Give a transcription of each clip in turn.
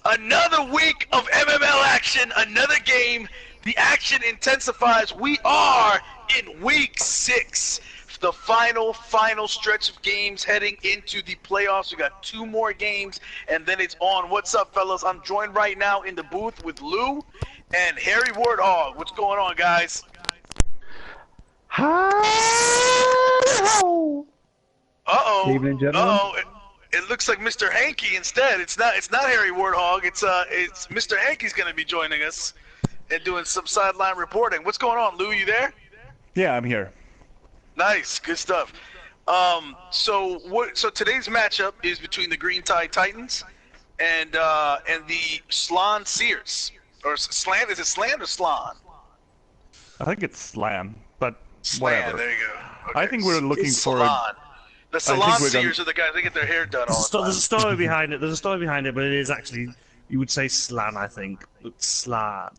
Another week of MML action, another game. The action intensifies. We are in week 6. The final stretch of games heading into the playoffs. We got 2 more games, and then it's on. What's up, fellas? I'm joined right now in the booth with Lou and Harry Warthog. What's going on, guys? Hi-ho! Uh-oh. Evening, gentlemen. Uh-oh. It looks like Mr. Hanky instead. It's not Harry Warthog. It's Mr. Hanky's going to be joining us and doing some sideline reporting. What's going on, Lou? You there? Yeah, I'm here. Nice, good stuff. So today's matchup is between the Green Tide Titans and the Slan Sears, or Slan. Is it Slan or Slan? I think it's Slan, but Slan. whatever. There you go. Okay. I think we're looking for. Slan. The Salon Sears are the guys. They get their hair done all the time. There's a story behind it. There's a story behind it, but it is actually, you would say Slan, I think. Slan.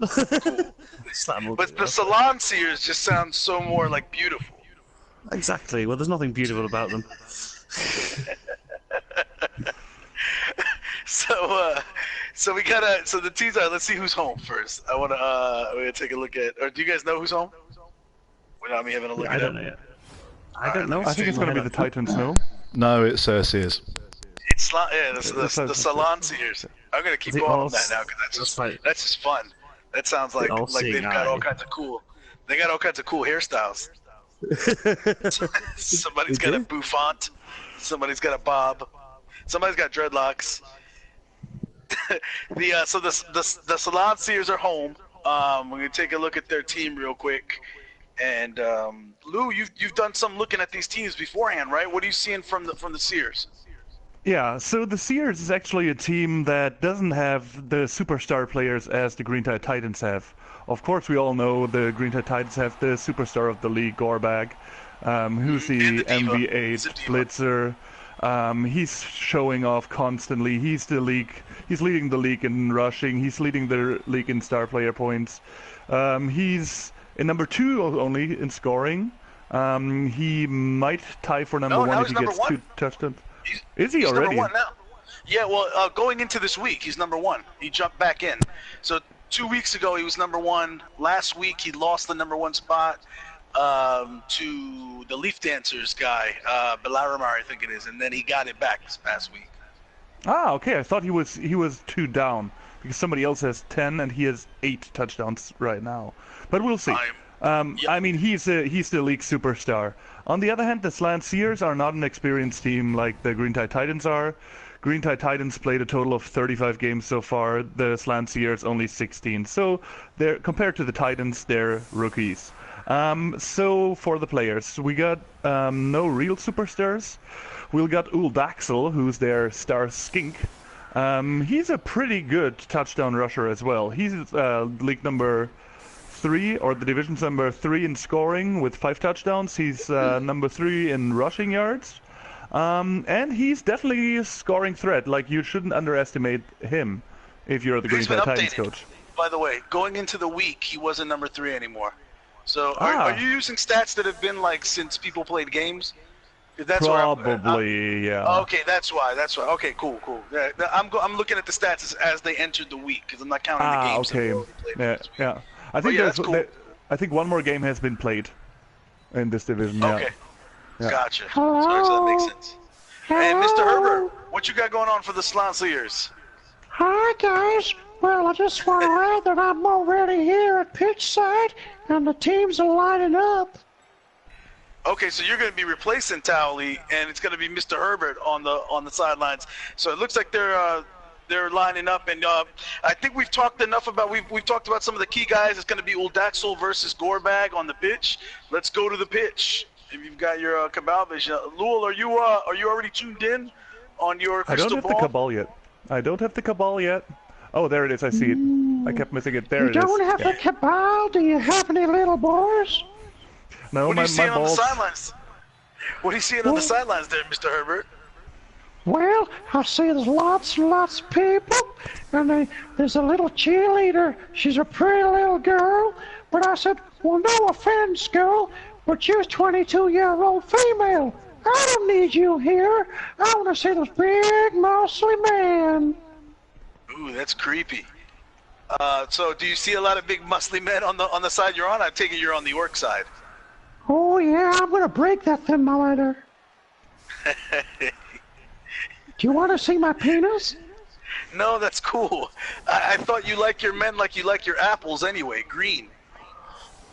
Slan. But the Salon Sears just sounds so more like beautiful. Exactly. Well, there's nothing beautiful about them. So the teams are. Let's see who's home first. We're gonna take a look at. Or do you guys know who's home? Without me having a look at it. I don't know yet. I don't know. I think it's going to be the Titans, no? No, it's Sears. It's the Salon Sears. I'm gonna keep going on that now because that's just fun. That sounds like they've got all kinds of cool. They got all kinds of cool hairstyles. Somebody's got a bouffant. Somebody's got a bob. Somebody's got dreadlocks. The Salon Sears are home. We're gonna take a look at their team real quick. And Lou, you've done some looking at these teams beforehand, right? What are you seeing from the Sears? Yeah, so the Sears is actually a team that doesn't have the superstar players as the Green Tide Titans have. Of course, we all know the Green Tide Titans have the superstar of the league, Gorbag, who's the MV8 blitzer. He's showing off constantly. He's leading the league in rushing. He's leading the league in star player points. He's in number 2 only in scoring. He might tie for number 1 if he gets 2 touchdowns. Is he already? Number 1 now. Yeah, well, going into this week, he's number 1. He jumped back in. So 2 weeks ago, he was number 1. Last week, he lost the number 1 spot to the Leaf Dancers guy, Belaramar, I think it is, and then he got it back this past week. Ah, okay. I thought he was 2 down because somebody else has 10 and he has 8 touchdowns right now. But we'll see. I mean, he's the league superstar. On the other hand, the Slan Sears are not an experienced team like the Green Tide Titans are. Green Tide Titans played a total of 35 games so far. The Slan Sears only 16. So they're compared to the Titans, they're rookies. So for the players, we got no real superstars. We got Uldaxel, who's their star skink. He's a pretty good touchdown rusher as well. He's league number 3, or the division's number 3 in scoring with 5 touchdowns. He's number 3 in rushing yards. And he's definitely a scoring threat. Like, you shouldn't underestimate him if you're the Green Tide Titans coach. By the way, going into the week, he wasn't number 3 anymore. So are you using stats that have been like since people played games? That's probably, yeah. Okay, that's why. Okay, cool. Yeah, I'm looking at the stats as they entered the week because I'm not counting the games. Okay. Yeah. I think cool. I think one more game has been played in this division. Okay. Yeah. Gotcha. Hello? So that makes sense. Hey, Mr. Herbert, what you got going on for the Slan Sears? Hi, guys. Well, I just want to add that I'm already here at pitch side, and the teams are lining up. Okay, so you're going to be replacing Towley, and it's going to be Mr. Herbert on the sidelines. So it looks like they're lining up, and I think we've talked enough about we've talked about some of the key guys. It's going to be Uldaxel versus Gorbag on the pitch. Let's go to the pitch. If you've got your cabal vision, Lul, are you already tuned in on your crystal ball? I don't have the cabal yet. Oh, there it is. I see it. I kept missing it. There it is. You don't have the cabal? Do you have any little boys? No, what are you seeing my on the balls. sidelines? What are you seeing on the sidelines there, Mr. Herbert? Well, I see there's lots and lots of people, and there's a little cheerleader. She's a pretty little girl, but I said, well, no offense, girl, but you're a 22-year-old female. I don't need you here. I want to see this big, muscly man. Ooh, That's creepy. So do you see a lot of big muscly men on the side you're on? I take it you're on the orc side. Oh yeah, I'm gonna break that thermometer. Do you want to see my penis? No, that's cool. I thought you like your men like you like your apples anyway, green.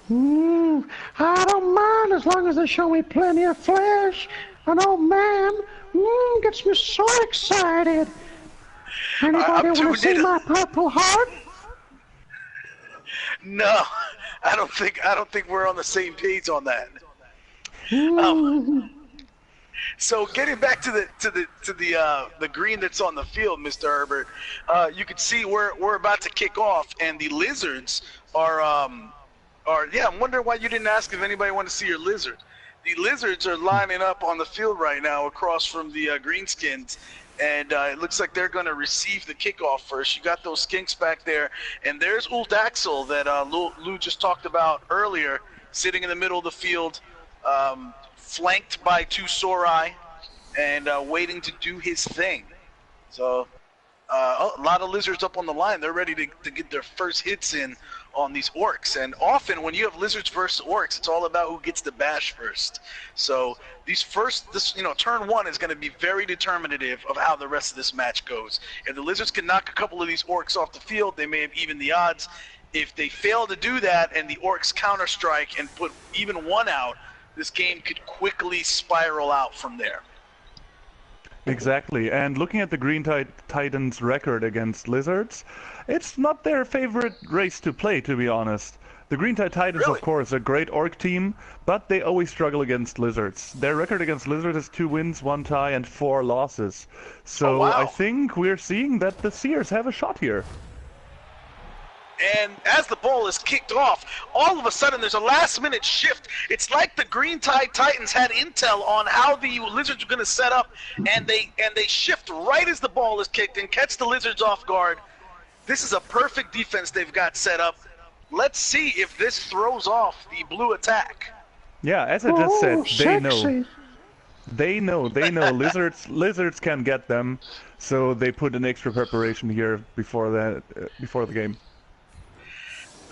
I don't mind as long as they show me plenty of flesh. An old man gets me so excited. Anybody want to see my purple heart? No, I don't think we're on the same page on that. So getting back to the green that's on the field, Mr. Herbert, you can see we're about to kick off, and the lizards are yeah. I'm wondering why you didn't ask if anybody wanted to see your lizard. The lizards are lining up on the field right now across from the greenskins, and it looks like they're going to receive the kickoff first. You got those skinks back there, and there's Uldaxel that Lou just talked about earlier, sitting in the middle of the field, flanked by two Sorai, and waiting to do his thing. So a lot of lizards up on the line. They're ready to get their first hits in on these orcs. And often when you have lizards versus orcs, it's all about who gets the bash first. So this turn one is going to be very determinative of how the rest of this match goes. If the lizards can knock a couple of these orcs off the field, they may have evened the odds. If they fail to do that and the orcs counter strike and put even one out, this game could quickly spiral out from there. Exactly, and looking at the Green Titans' record against Lizards, it's not their favorite race to play, to be honest. The Green Titans, Really? of course, a great orc team, but they always struggle against Lizards. Their record against Lizards is 2 wins, 1 tie, and 4 losses. So wow. I think we're seeing that the Seers have a shot here. And as the ball is kicked off, all of a sudden there's a last-minute shift. It's like the Green Titans had intel on how the Lizards are going to set up, and they shift right as the ball is kicked and catch the Lizards off guard. This is a perfect defense they've got set up. Let's see if this throws off the blue attack. Yeah, as I just said, sexy. They know lizards can get them, so they put an extra preparation here before the game.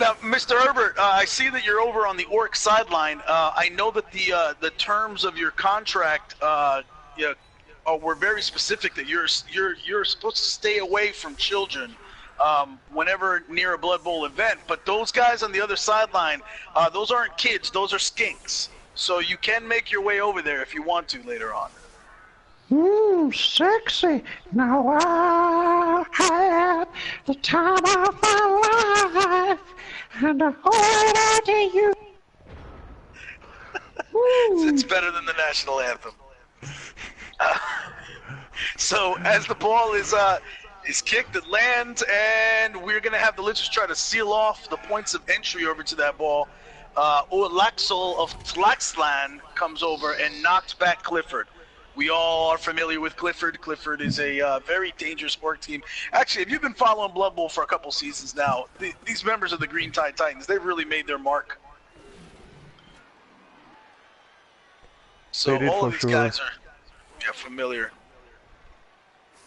Now, Mr. Herbert, I see that you're over on the Orc sideline. I know that the terms of your contract were very specific, that you're supposed to stay away from children whenever near a Blood Bowl event. But those guys on the other sideline, those aren't kids; those are skinks. So you can make your way over there if you want to later on. Sexy. Now I had the time of my life, and I owe it all to you. It's better than the national anthem. So as the ball is kicked, it lands, and we're going to have the Lizards try to seal off the points of entry over to that ball. Olaxol of Tlaxlan comes over and knocks back Clifford. We all are familiar with Clifford. Clifford is a very dangerous orc team. Actually, if you've been following Blood Bowl for a couple seasons now, these members of the Green Titans, they've really made their mark. So all of these guys are familiar.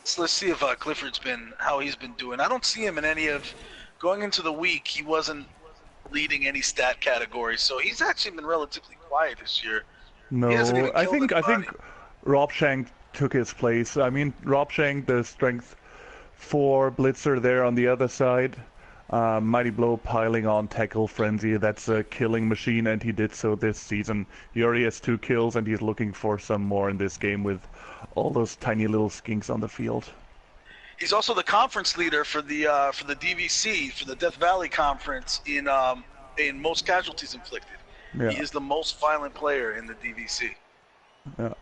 So let's see if Clifford's how he's been doing. I don't see him in any of, going into the week, he wasn't leading any stat category, so he's actually been relatively quiet this year. No, I think Rob Shank took his place. I mean, Rob Shank, the strength 4 blitzer there on the other side. Mighty Blow piling on Tackle Frenzy. That's a killing machine, and he did so this season. He already has 2 kills, and he's looking for some more in this game with all those tiny little skinks on the field. He's also the conference leader for the DVC, for the Death Valley Conference in most casualties inflicted. Yeah. He is the most violent player in the DVC. Yeah.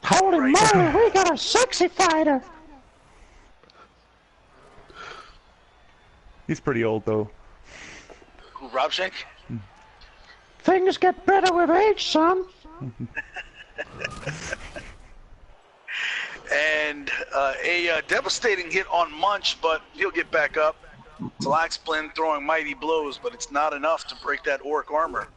Holy moly, we got a sexy fighter. He's pretty old, though. Who, Rob Shank? Things get better with age, son. And a devastating hit on Munch, but he'll get back up. Tlaxplin throwing mighty blows, but it's not enough to break that orc armor.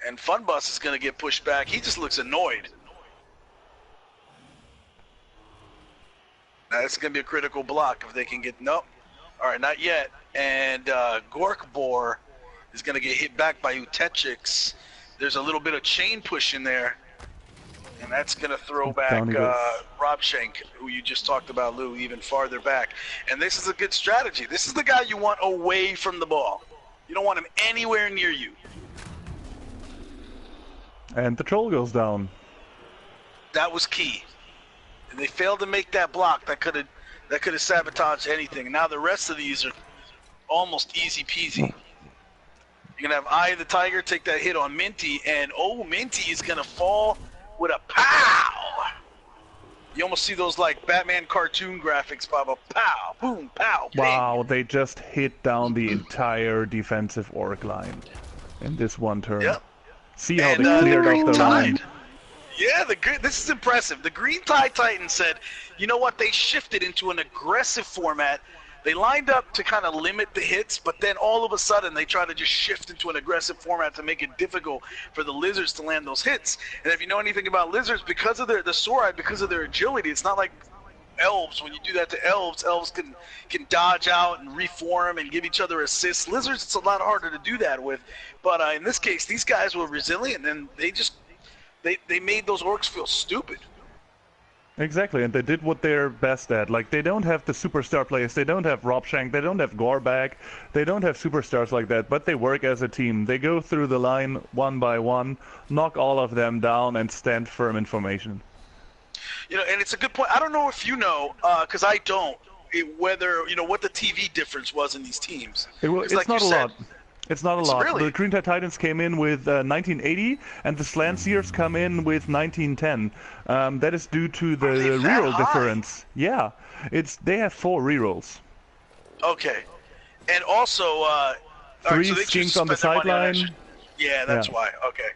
And Funbus is going to get pushed back. He just looks annoyed. That's going to be a critical block if they can get... Nope. All right, not yet. And Gorkbor is going to get hit back by Utechix. There's a little bit of chain push in there. And that's going to throw back Robshank, who you just talked about, Lou, even farther back. And this is a good strategy. This is the guy you want away from the ball. You don't want him anywhere near you. And the troll goes down. That was key. And they failed to make that block. That could have sabotaged anything. Now the rest of these are almost easy peasy. You're going to have Eye of the Tiger take that hit on Minty, and Minty is going to fall with a pow! You almost see those like Batman cartoon graphics, Bob. A pow, boom, pow, bing. Wow, they just hit down the entire defensive Orc line in this one turn. Yep. See how they cleared out the line. Yeah, this is impressive. The Green Tide Titans said, you know what, they shifted into an aggressive format. They lined up to kind of limit the hits, but then all of a sudden they try to just shift into an aggressive format to make it difficult for the Lizards to land those hits. And if you know anything about Lizards, because of the Saurai, because of their agility, it's not like Elves. When you do that to Elves can dodge out and reform and give each other assists. Lizards, it's a lot harder to do that with. But in this case, these guys were resilient, and they made those Orcs feel stupid. Exactly, and they did what they're best at. Like, they don't have the superstar players, they don't have Robshank, they don't have Gorbag, they don't have superstars like that, but they work as a team. They go through the line one by one, knock all of them down, and stand firm in formation. You know, and it's a good point. I don't know if you know, because I don't, whether, you know, what the TV difference was in these teams. It's like not a lot. It's not a lot. Really? The Green Tide Titans came in with 1980, and the Slanseers come in with 1910. That is due to the reroll difference. Yeah, they have 4 rerolls. Okay, and also 3 skinks on the sideline. Yeah, that's why. Okay.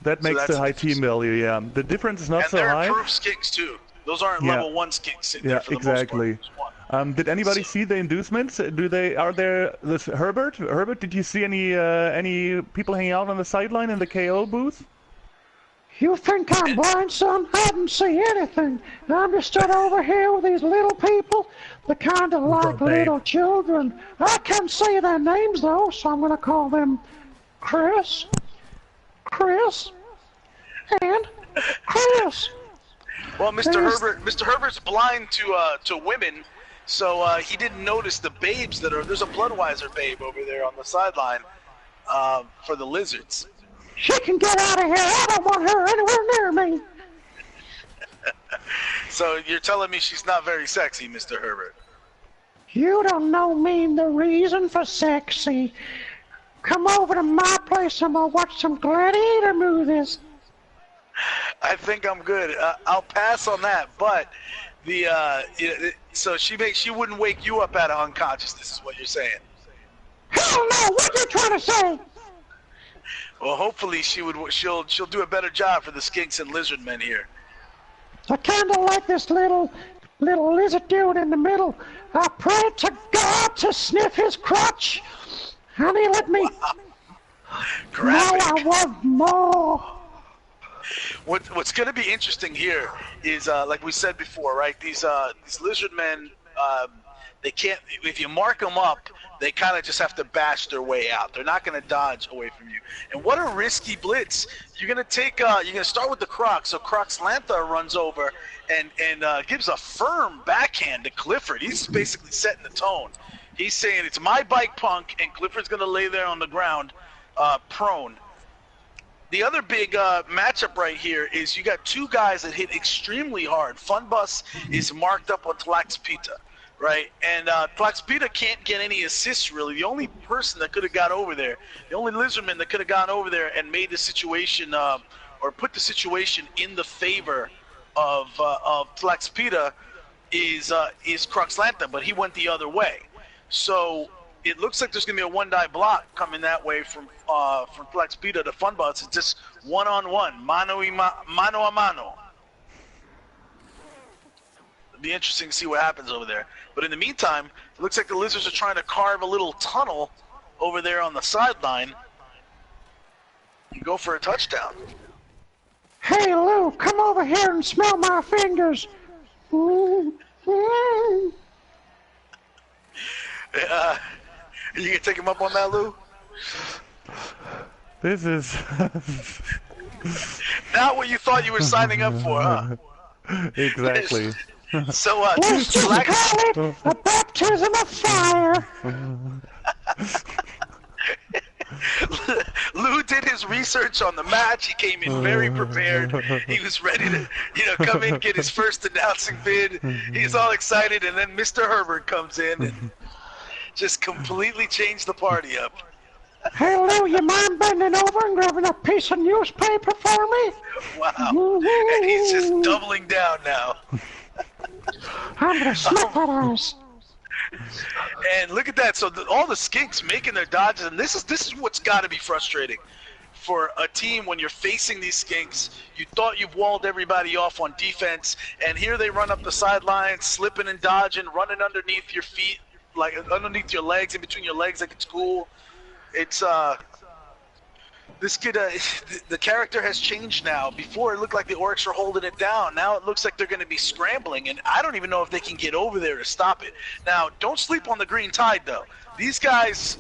That makes the high team value. Yeah, the difference is not so high. And they're improved skinks too. Those aren't level 1 skinks in there for the exactly. most part. Did anybody see the inducements? Are there this Herbert? Herbert, did you see any people hanging out on the sideline in the KO booth? You think I'm blind, son? I didn't see anything. I'm just stood over here with these little people. They're kind of like little children. I can't say their names though, so I'm gonna call them Chris, and Chris. Well, Mr. Herbert's blind to women. So he didn't notice the babes there's a Bloodweiser babe over there on the sideline for the Lizards. She can get out of here. I don't want her anywhere near me. So you're telling me she's not very sexy, Mr. Herbert? You don't know me the reason for sexy. Come over to my place and we'll watch some gladiator movies. I think I'm good. I'll pass on that, but so she wouldn't wake you up out of unconsciousness, is what you're saying? Hell no! What are you trying to say? Well, hopefully she'll do a better job for the skinks and lizard men here. I kind of like this little lizard dude in the middle. I pray to God to sniff his crotch. Honey, let me. Graphic. Now I want more. What's going to be interesting here is, like we said before, right? These lizard men, they can't. If you mark them up, they kind of just have to bash their way out. They're not going to dodge away from you. And what a risky blitz! You're going to start with the Croc. So Croc's Lantha runs over and gives a firm backhand to Clifford. He's basically setting the tone. He's saying it's my bike, punk, and Clifford's going to lay there on the ground, prone. The other big matchup right here is you got 2 guys that hit extremely hard. Funbus is marked up on Tlaxpita, right? And Tlaxpita can't get any assists, really. The only person that could have got over there, the only Lizardman that could have gone over there and made the situation, or put the situation in the favor of Tlaxpita is Cruxlantha, but he went the other way. So it looks like there's going to be a 1-die block coming that way from Tlaxpita to Funbus. It's just one-on-one, mano a mano. It'll be interesting to see what happens over there. But in the meantime, it looks like the Lizards are trying to carve a little tunnel over there on the sideline and go for a touchdown. Hey, Lou, come over here and smell my fingers. Ooh. You gonna take him up on that, Lou? This is Not what you thought you were signing up for, huh? exactly. So, Let's just call it a baptism of fire. Lou did his research on the match. He came in very prepared. He was ready to, come in, get his first announcing bid. He's all excited, and then Mr. Herbert comes in and just completely changed the party up. Hey Lou, you mind bending over and grabbing a piece of newspaper for me? Wow. And he's just doubling down now. I'm gonna smack that ass. And look at that. So all the skinks making their dodges, and this is what's got to be frustrating for a team when you're facing these skinks. You thought you've walled everybody off on defense, and here they run up the sidelines, slipping and dodging, running underneath your feet, like underneath your legs, in between your legs, like it's cool. It's this kid, the character has changed now. Before it looked like the Orcs were holding it down. Now it looks like they're going to be scrambling, and I don't even know if they can get over there to stop it. Now, don't sleep on the green tide, though. These guys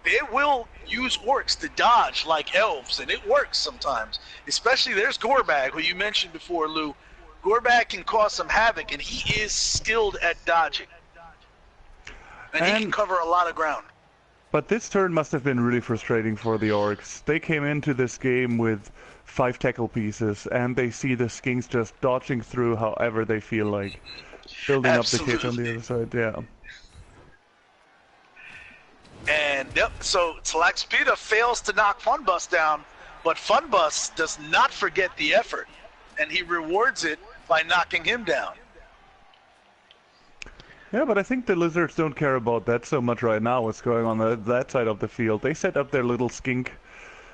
they will use Orcs to dodge like elves, and it works sometimes. Especially there's Gorbag, who you mentioned before, Lou. Gorbag can cause some havoc, and he is skilled at dodging. And he can cover a lot of ground. But this turn must have been really frustrating for the Orcs. They came into this game with 5 tackle pieces, and they see the skinks just dodging through however they feel like. Building Absolutely. up the kit on the other side, yeah. And yep, so Talaxpita fails to knock Funbus down, but Funbus does not forget the effort, and he rewards it by knocking him down. Yeah, but I think the Lizards don't care about that so much right now, what's going on that side of the field. They set up their little skink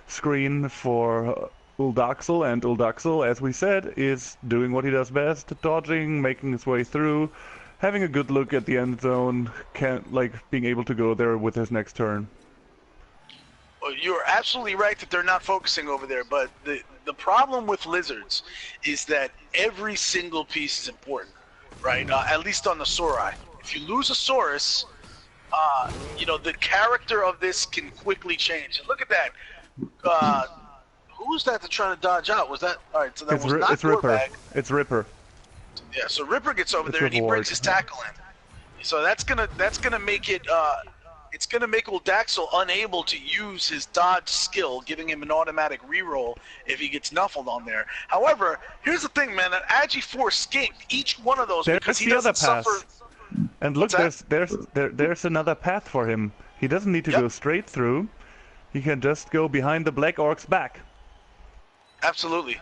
screen for Uldaxel, and Uldaxel, as we said, is doing what he does best, dodging, making his way through, having a good look at the end zone, being able to go there with his next turn. Well, you're absolutely right that they're not focusing over there, but the problem with Lizards is that every single piece is important. Right, at least on the Saurai. If you lose a Saurus, the character of this can quickly change. And look at that. Who was that trying to dodge out? Was that all right? So that was not Gorbag. It's Ripper. Yeah, so Ripper gets over there and he brings his tackle in. So that's gonna make it. It's gonna make Uldaxel unable to use his dodge skill, giving him an automatic reroll if he gets nuffled on there. However, here's the thing, man. An Agi 4 skink, each one of those, because he doesn't suffer. And look, there's another path for him. He doesn't need to go straight through. He can just go behind the Black Orc's back. Absolutely.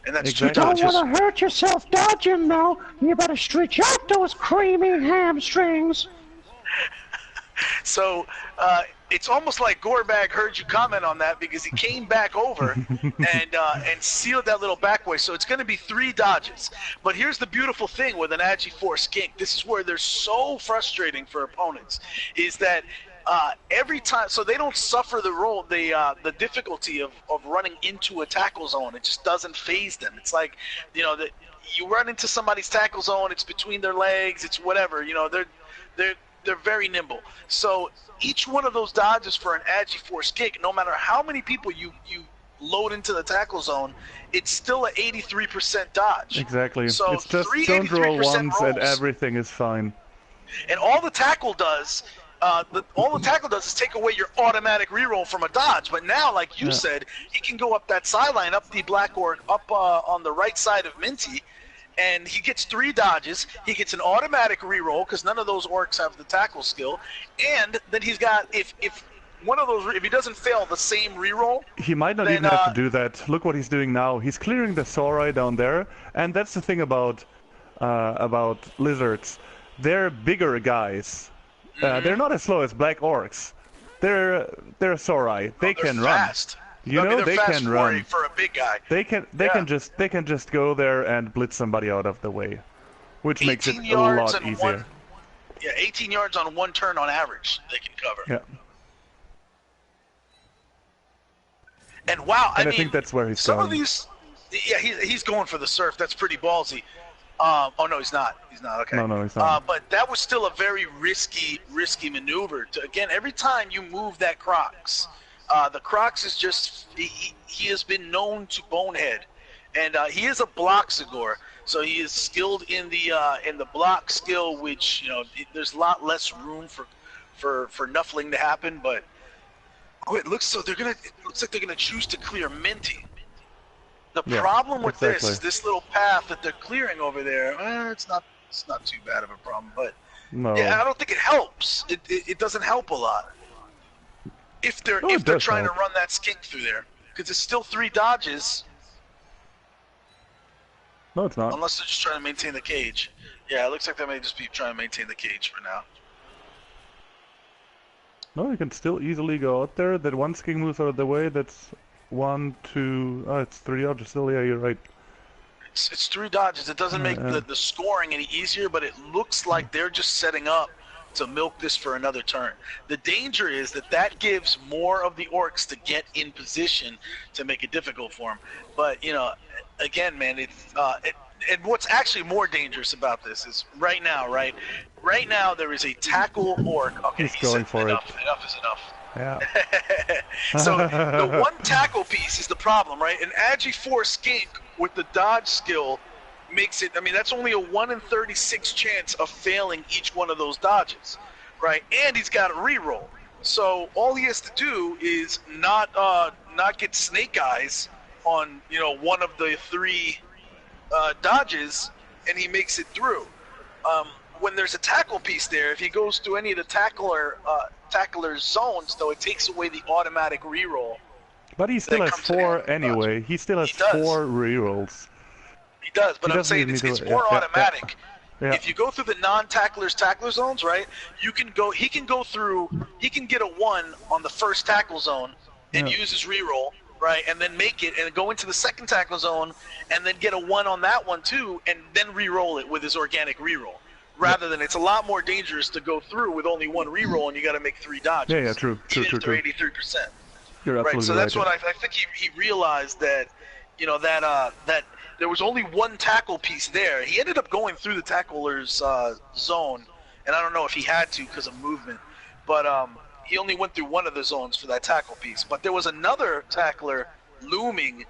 And that's Exactly. two dodges. Don't want to hurt yourself dodging, though. You better stretch out those creamy hamstrings. So it's almost like Gorbag heard you comment on that, because he came back over and sealed that little back way. So it's going to be 3 dodges. But here's the beautiful thing with an Agi 4 skink. This is where they're so frustrating for opponents, is that every time, so they don't suffer the difficulty of running into a tackle zone. It just doesn't phase them. It's like, that you run into somebody's tackle zone, it's between their legs, it's whatever. They're very nimble. So each one of those dodges for an Agi 4 skink, no matter how many people you load into the tackle zone, it's still an 83% dodge. Exactly. So it's just 3 don't roll 83% once and rolls. everything is fine. And all the tackle does, is take away your automatic reroll from a dodge. But now, like you said, he can go up that sideline, up the Black Orc, up on the right side of Minty, and he gets 3 dodges. He gets an automatic reroll because none of those Orcs have the tackle skill, and then he's got if he doesn't fail the same reroll, he might not even have to do that. Look what he's doing now. He's clearing the Saurai down there, and that's the thing about Lizards. They're bigger guys. They're not as slow as Black Orcs. They're Saurai. They can fast. run. They're They fast can run. For a big guy. They can just go there and blitz somebody out of the way, which makes it a lot easier. 18 yards on 1 turn on average they can cover. Yeah. And wow, I mean, think that's where he's some going. of these, he's going for the surf. That's pretty ballsy. Oh no, he's not. He's not. Okay. No, he's not. But that was still a very risky maneuver. Again, every time you move that Crocs, the Crocs is just he has been known to bonehead, and he is a block Zagor, so he is skilled in the block skill, which there's a lot less room for nuffling to happen. But it looks like they're gonna choose to clear Minty. The problem with this is this little path that they're clearing over there. It's not too bad of a problem, but yeah, I don't think it helps. It doesn't help a lot if they're trying to run that skink through there, because it's still 3 dodges. No, it's not. Unless they're just trying to maintain the cage. Yeah, it looks like they may just be trying to maintain the cage for now. No, you can still easily go out there. That one skink moves out of the way. That's 1, 2. Oh, it's 3 dodges still. Yeah, you're right. It's 3 dodges. It doesn't make the scoring any easier, but it looks like they're just setting up to milk this for another turn. The danger is that gives more of the Orcs to get in position to make it difficult for them. But again, man, and what's actually more dangerous about this is right now there is a tackle Orc. Okay, he's going for enough is enough. Yeah. So the one tackle piece is the problem, right? An Agi 4 skink with the dodge skill makes it. I mean, that's only a 1 in 36 chance of failing each one of those dodges, right? And he's got a reroll. So all he has to do is not get snake eyes on one of the 3 dodges, and he makes it through. When there's a tackle piece there, if he goes through any of the tackler's zones, though, it takes away the automatic reroll. But he still has 4 anyway. He still has 4 rerolls. He does, but I'm saying it's more automatic. Yeah. If you go through the non-tackler zones, right? He can go through. He can get a 1 on the first tackle zone and use his reroll, right? And then make it and go into the second tackle zone and then get a 1 on that one too, and then reroll it with his organic reroll. Rather than it's a lot more dangerous to go through with only 1 reroll and you got to make 3 dodges. Yeah, true. Even if they're 83%. You're absolutely right. So that's what I think he realized that, that there was only 1 tackle piece there. He ended up going through the tackler's zone, and I don't know if he had to because of movement, but he only went through 1 of the zones for that tackle piece. But there was another tackler looming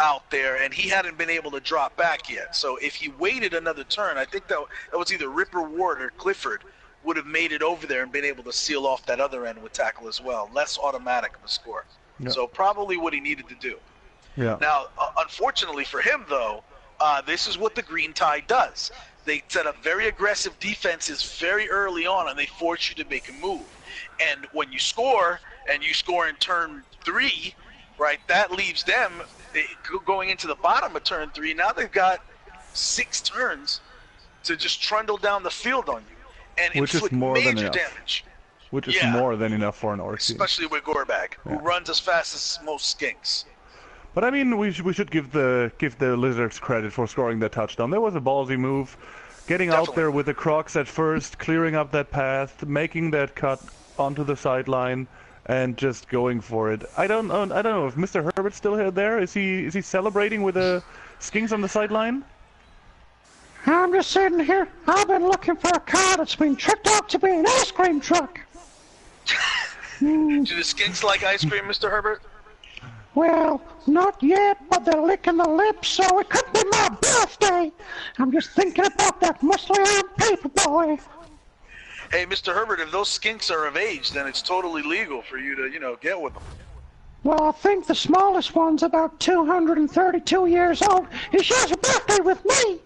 out there, and he hadn't been able to drop back yet. So if he waited another turn, I think that was either Ripper Ward or Clifford would have made it over there and been able to seal off that other end with tackle as well. Less automatic of a score. Yeah. So probably what he needed to do. Yeah. Now, unfortunately for him, though, this is what the Green Tide does. They set up very aggressive defenses very early on, and they force you to make a move. And when you score, and you score in turn 3, right, that leaves them going into the bottom of turn 3. Now they've got 6 turns to just trundle down the field on you and inflict major damage. Which is more than enough for an Orc team. Especially with Gorbag, who runs as fast as most skinks. But I mean, we should give the Lizards credit for scoring that touchdown. That was a ballsy move, getting out there with the Crocs at first, clearing up that path, making that cut onto the sideline, and just going for it. I don't know if Mr. Herbert's still there. Is he celebrating with the skinks on the sideline? I'm just sitting here. I've been looking for a car that's been tricked out to be an ice cream truck. Do the skinks like ice cream, Mr. Herbert? Well, not yet, but they're licking the lips, so it could be my birthday. I'm just thinking about that muscly-armed paper boy. Hey, Mr. Herbert, if those skinks are of age, then it's totally legal for you to, get with them. Well, I think the smallest one's about 232 years old. He shares a birthday with me.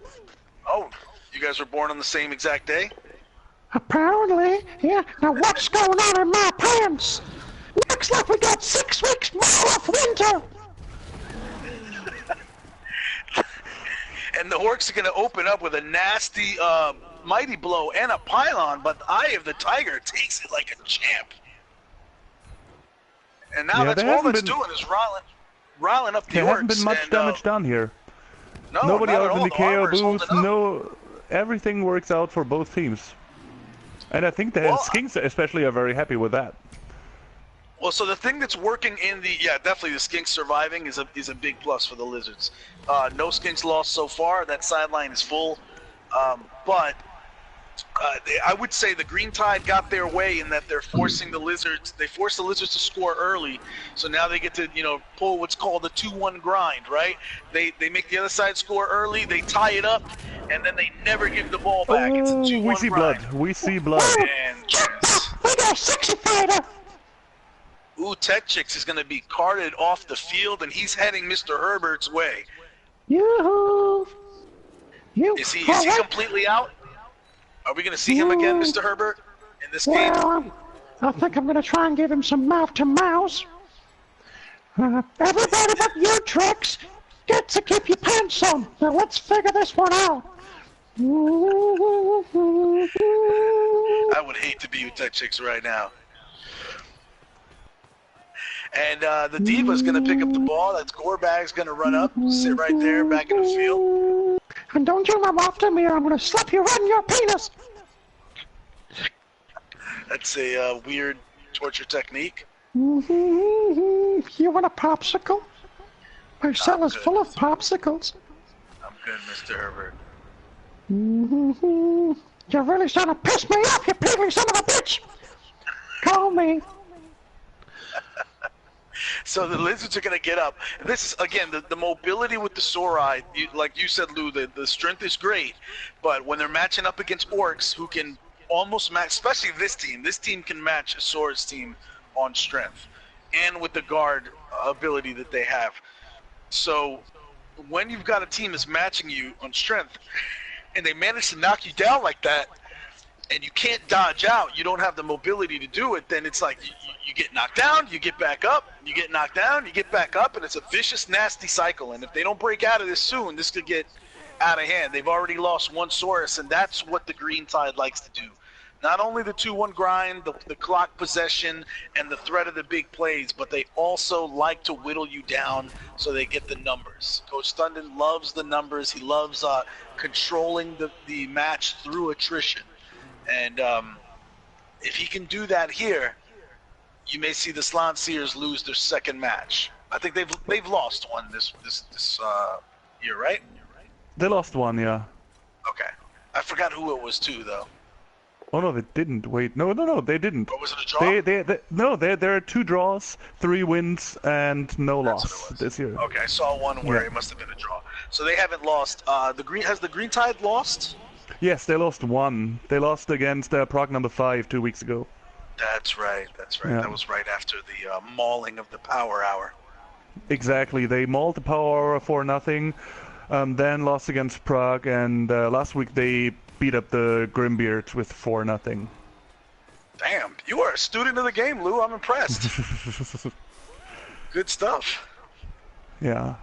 Oh, you guys were born on the same exact day? Apparently, yeah. Now what's going on in my pants? Looks like we got 6 weeks more of winter. And the Orcs are going to open up with a nasty mighty blow and a pylon, but the Eye of the Tiger takes it like a champ. And now that's all it's doing is riling up the Orcs. There hasn't been much damage done here. No, nobody else in the KO booth. No, everything works out for both teams. And I think the skinks especially are very happy with that. Well, so the thing that's working in the definitely the skinks surviving is a big plus for the Lizards. No skinks lost so far. That sideline is full. But I would say the Green Tide got their way in that they're forcing the Lizards. They force the Lizards to score early, so now they get to pull what's called the 2-1 grind. Right? They make the other side score early. They tie it up, and then they never give the ball back. It's a 2-1 we see grind. blood. We see blood. And We got a sexy fighter. ooh, Tetchix is going to be carted off the field, and he's heading Mr. Herbert's way. Yoo-hoo. Is he completely out? Are we going to see him again, Mr. Herbert, in this game? Well, I think I'm going to try and give him some mouth-to-mouse. Everybody but you, Trix, get to keep your pants on. Now let's figure this one out. I would hate to be with Tetchix right now. And the Diva's going to pick up the ball. That's Gorbag's going to run up, sit right there, back in the field. And don't you run after me or I'm going to slap you right in your penis. That's a weird torture technique. You want a popsicle? My cell is full of popsicles. I'm good, Mr. Herbert. You're really starting to piss me off, you piddly son of a bitch! Call me. So the Lizards are going to get up. This is, again, the mobility with the Sorai, like you said, Lou, the strength is great. But when they're matching up against Orcs, who can almost match, especially this team can match a Sora's team on strength. And with the guard ability that they have. So when you've got a team that's matching you on strength, and they manage to knock you down like that, and you can't dodge out, you don't have the mobility to do it, then it's like you get knocked down, you get back up, you get knocked down, you get back up, and it's a vicious, nasty cycle. And if they don't break out of this soon, this could get out of hand. They've already lost one Saurus, and that's what the Green Tide likes to do. Not only the 2-1 grind, the clock possession, and the threat of the big plays, but they also like to whittle you down so they get the numbers. Coach Stundon loves the numbers. He loves controlling the match through attrition. And if he can do that here, you may see the Slanseers lose their second match. I think they've lost one this year, right? They lost one, yeah. Okay. I forgot who it was to, though. Oh no, they didn't. Wait, no, they didn't. Or was it a draw? No, there are 2 draws, 3 wins, and no loss this year. Okay, I saw one where it must have been a draw. So they haven't lost. Has the Green Tide lost? Yes, they lost 1. They lost against Prague number 5 2 weeks ago. That's right. Yeah. That was right after the mauling of the Power Hour. Exactly. They mauled the Power Hour 4-0, then lost against Prague, and last week they beat up the Grimbeards with 4-0. Damn, you are a student of the game, Lou. I'm impressed. Good stuff. Yeah.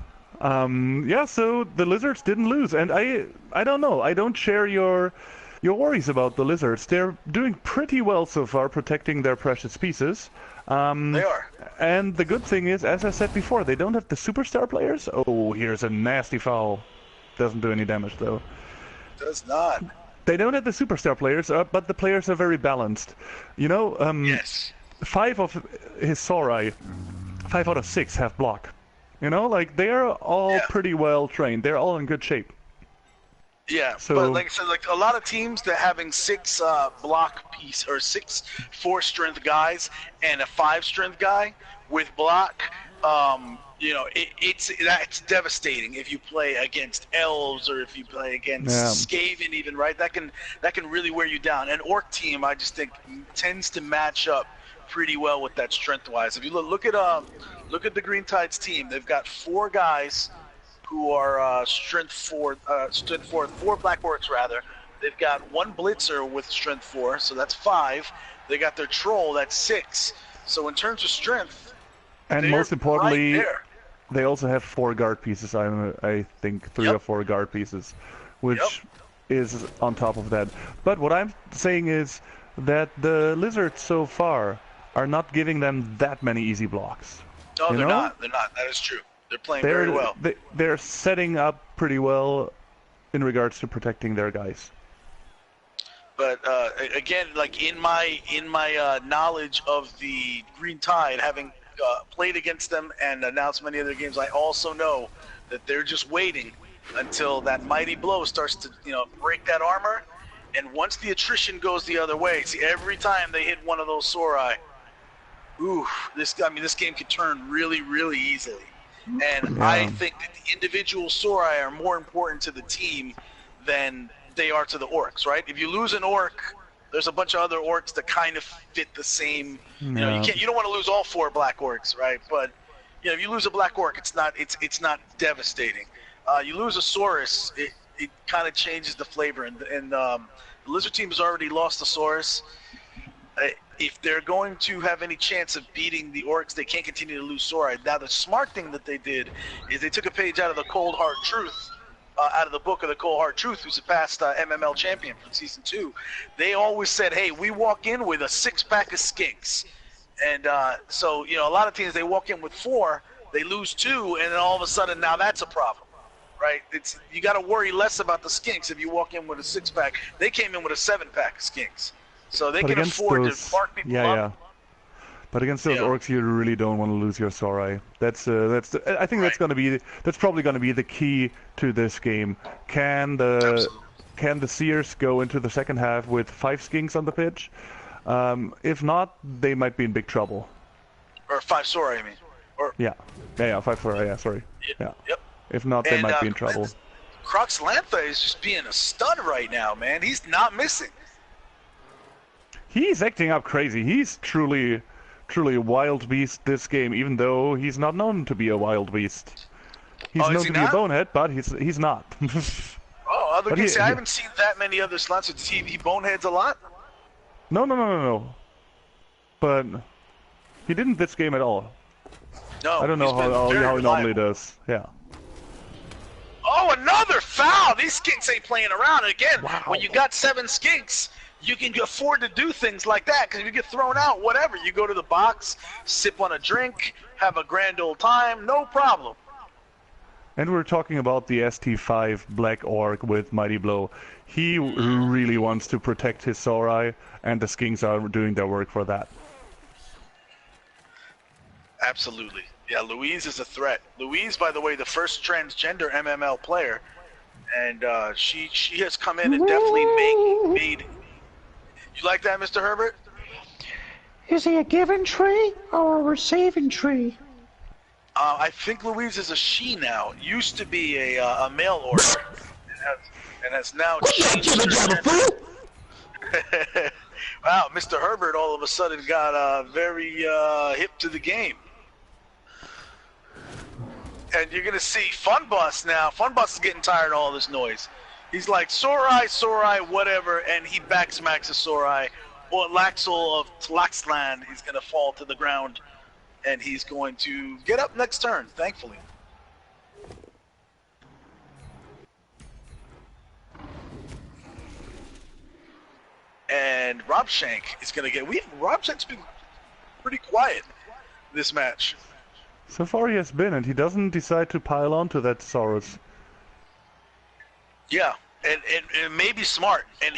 Yeah, so the Lizards didn't lose, and I don't know. I don't share your worries about the Lizards. They're doing pretty well so far, protecting their precious pieces. They are. And the good thing is, as I said before, they don't have the superstar players. Oh, here's a nasty foul. Doesn't do any damage, though. Does not. They don't have the superstar players, but the players are very balanced. You know, yes. 5 of his Sorai, 5 out of 6 have block. You know, like, they're all pretty well trained. They're all in good shape. Yeah, so, but like I said, like a lot of teams that having 6 block piece or 6 4-strength guys and a 5-strength guy with block, you know, it's devastating if you play against elves or if you play against Skaven even, right? That can really wear you down. An Orc team, I just think, tends to match up pretty well with that strength-wise. If you look at the Green Tide's team, they've got 4 guys who are strength 4, 4 Black Orcs rather. They've got 1 Blitzer with strength 4, so that's 5. They got their Troll, that's 6. So in terms of strength, and most importantly, right there. They also have 4 guard pieces. I think 3 or 4 guard pieces, which is on top of that. But what I'm saying is that the Lizards so far are not giving them that many easy blocks. No, they're not. They're not. That is true. They're playing very well. They're setting up pretty well in regards to protecting their guys. But again, like in my knowledge of the Green Tide, having played against them and announced many of their games, I also know that they're just waiting until that mighty blow starts to, break that armor. And once the attrition goes the other way, see, every time they hit one of those Sorai, this game could turn really, really easily. And I think that the individual Sorai are more important to the team than they are to the Orcs, right? If you lose an Orc, there's a bunch of other Orcs that kind of fit the same. You don't want to lose all 4 black Orcs, right? But if you lose a black Orc, it's not devastating. You lose a Saurus, it kind of changes the flavor. And the Lizard team has already lost the Saurus. If they're going to have any chance of beating the Orcs, they can't continue to lose Sorai. Now, the smart thing that they did is they took a page out of the Cold Hard Truth, out of the book of the Cold Hard Truth, who's a past MML champion from Season 2. They always said, hey, we walk in with a 6-pack of skinks. And so, a lot of teams, they walk in with 4, they lose 2, and then all of a sudden, now that's a problem, right? You got to worry less about the skinks if you walk in with a 6-pack. They came in with a 7-pack of skinks. So they can afford to mark people up. Yeah. But against those Orcs, you really don't want to lose your Sorai. I think that's probably going to be the key to this game. Can the Seers go into the second half with 5 skinks on the pitch? If not, they might be in big trouble. Or 5 Sorai, I mean. Or 5 Sorai. Yeah, sorry. Yep. If not, they might be in trouble. Crux Lantha is just being a stud right now, man. He's not missing. He's acting up crazy. He's truly a wild beast this game, even though he's not known to be a wild beast. He's known to be a bonehead, but he's not. Other games, I haven't seen that many other slots. Does he boneheads a lot? No. But he didn't this game at all. No, I don't know how he normally does. Yeah. Oh, another foul! These skinks ain't playing around. And again, when you got 7 skinks, you can afford to do things like that, because if you get thrown out, whatever, you go to the box, sip on a drink, have a grand old time, no problem. And we're talking about the ST5 Black Orc with Mighty Blow. He really wants to protect his Sorai, and the skinks are doing their work for that. Absolutely. Yeah, Louise is a threat. Louise, by the way, the first transgender MML player, and she has come in and definitely made. You like that, Mr. Herbert? Is he a giving tree or a receiving tree? I think Louise is a she now. Used to be a male orc, and has now changed her. Wow, Mr. Herbert all of a sudden got very hip to the game. And you're going to see Funbus now. Funbus is getting tired of all this noise. He's like, Sorai, whatever, and he backsmacks a Sorai. Or Laxel of Tlaxlan is going to fall to the ground, and he's going to get up next turn, thankfully. And Robshank is going to get... Robshank's been pretty quiet this match. So far he has been, and he doesn't decide to pile onto that Saurus. Yeah, and it may be smart. And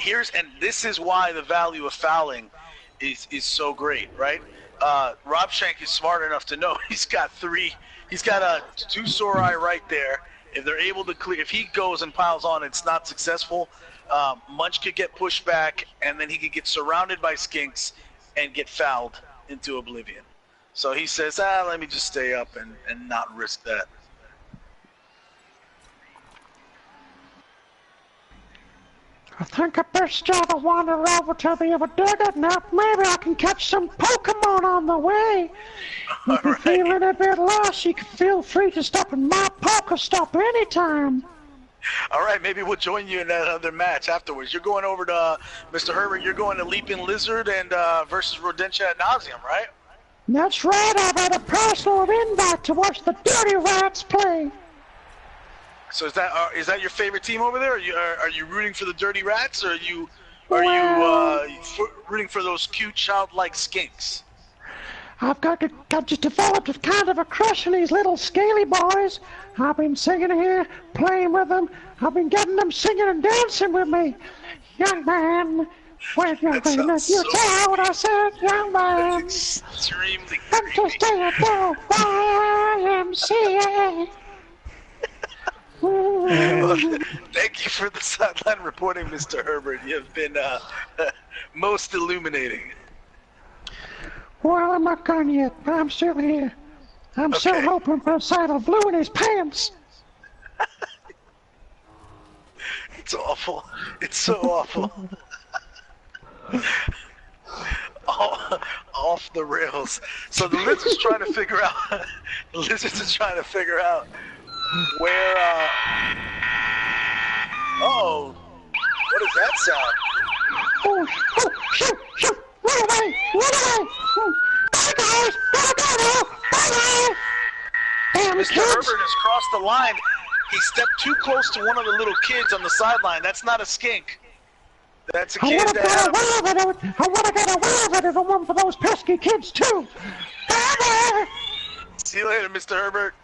this is why the value of fouling is so great, right? Robshank is smart enough to know he's got 2 Sorai right there. If they're able to clear, if he goes and piles on, it's not successful. Munch could get pushed back, and then he could get surrounded by skinks and get fouled into oblivion. So he says, let me just stay up and not risk that. I think I best start wander over to the other desert now. Maybe I can catch some Pokemon on the way. If you're feeling a bit lost, you can feel free to stop in my Pokestop anytime. All right, maybe we'll join you in that other match afterwards. You're going over to Mr. Herbert. You're going to Leaping Lizard and versus Rodentia ad nauseam, right? That's right. I've had a personal invite to watch the Dirty Rats play. So is that your favorite team over there? Are you rooting for the Dirty Rats, or are you rooting for those cute childlike skinks? I've just developed a kind of a crush on these little scaly boys. I've been singing here, playing with them. I've been getting them singing and dancing with me. Young man, where you been? You saw what I said, young man. That's extremely I'm just a YMCA. Well, thank you for the sideline reporting, Mr. Herbert. You have been most illuminating. Well, I'm not gone yet. I'm still here. I'm still hoping for a sight of blue in his pants. It's awful. It's so awful. Off the rails. So the Lizzies trying to figure out. The Lizzies is trying to figure out where. Oh, what is that sound? Oh, shoot! Run away! Bye, guys! Gotta go now! Bye! Damn, Mr. Herbert has crossed the line. He stepped too close to one of the little kids on the sideline. That's not a skink. That's a kid that had I wanna get away with it one for those pesky kids too. See you later, Mr. Herbert.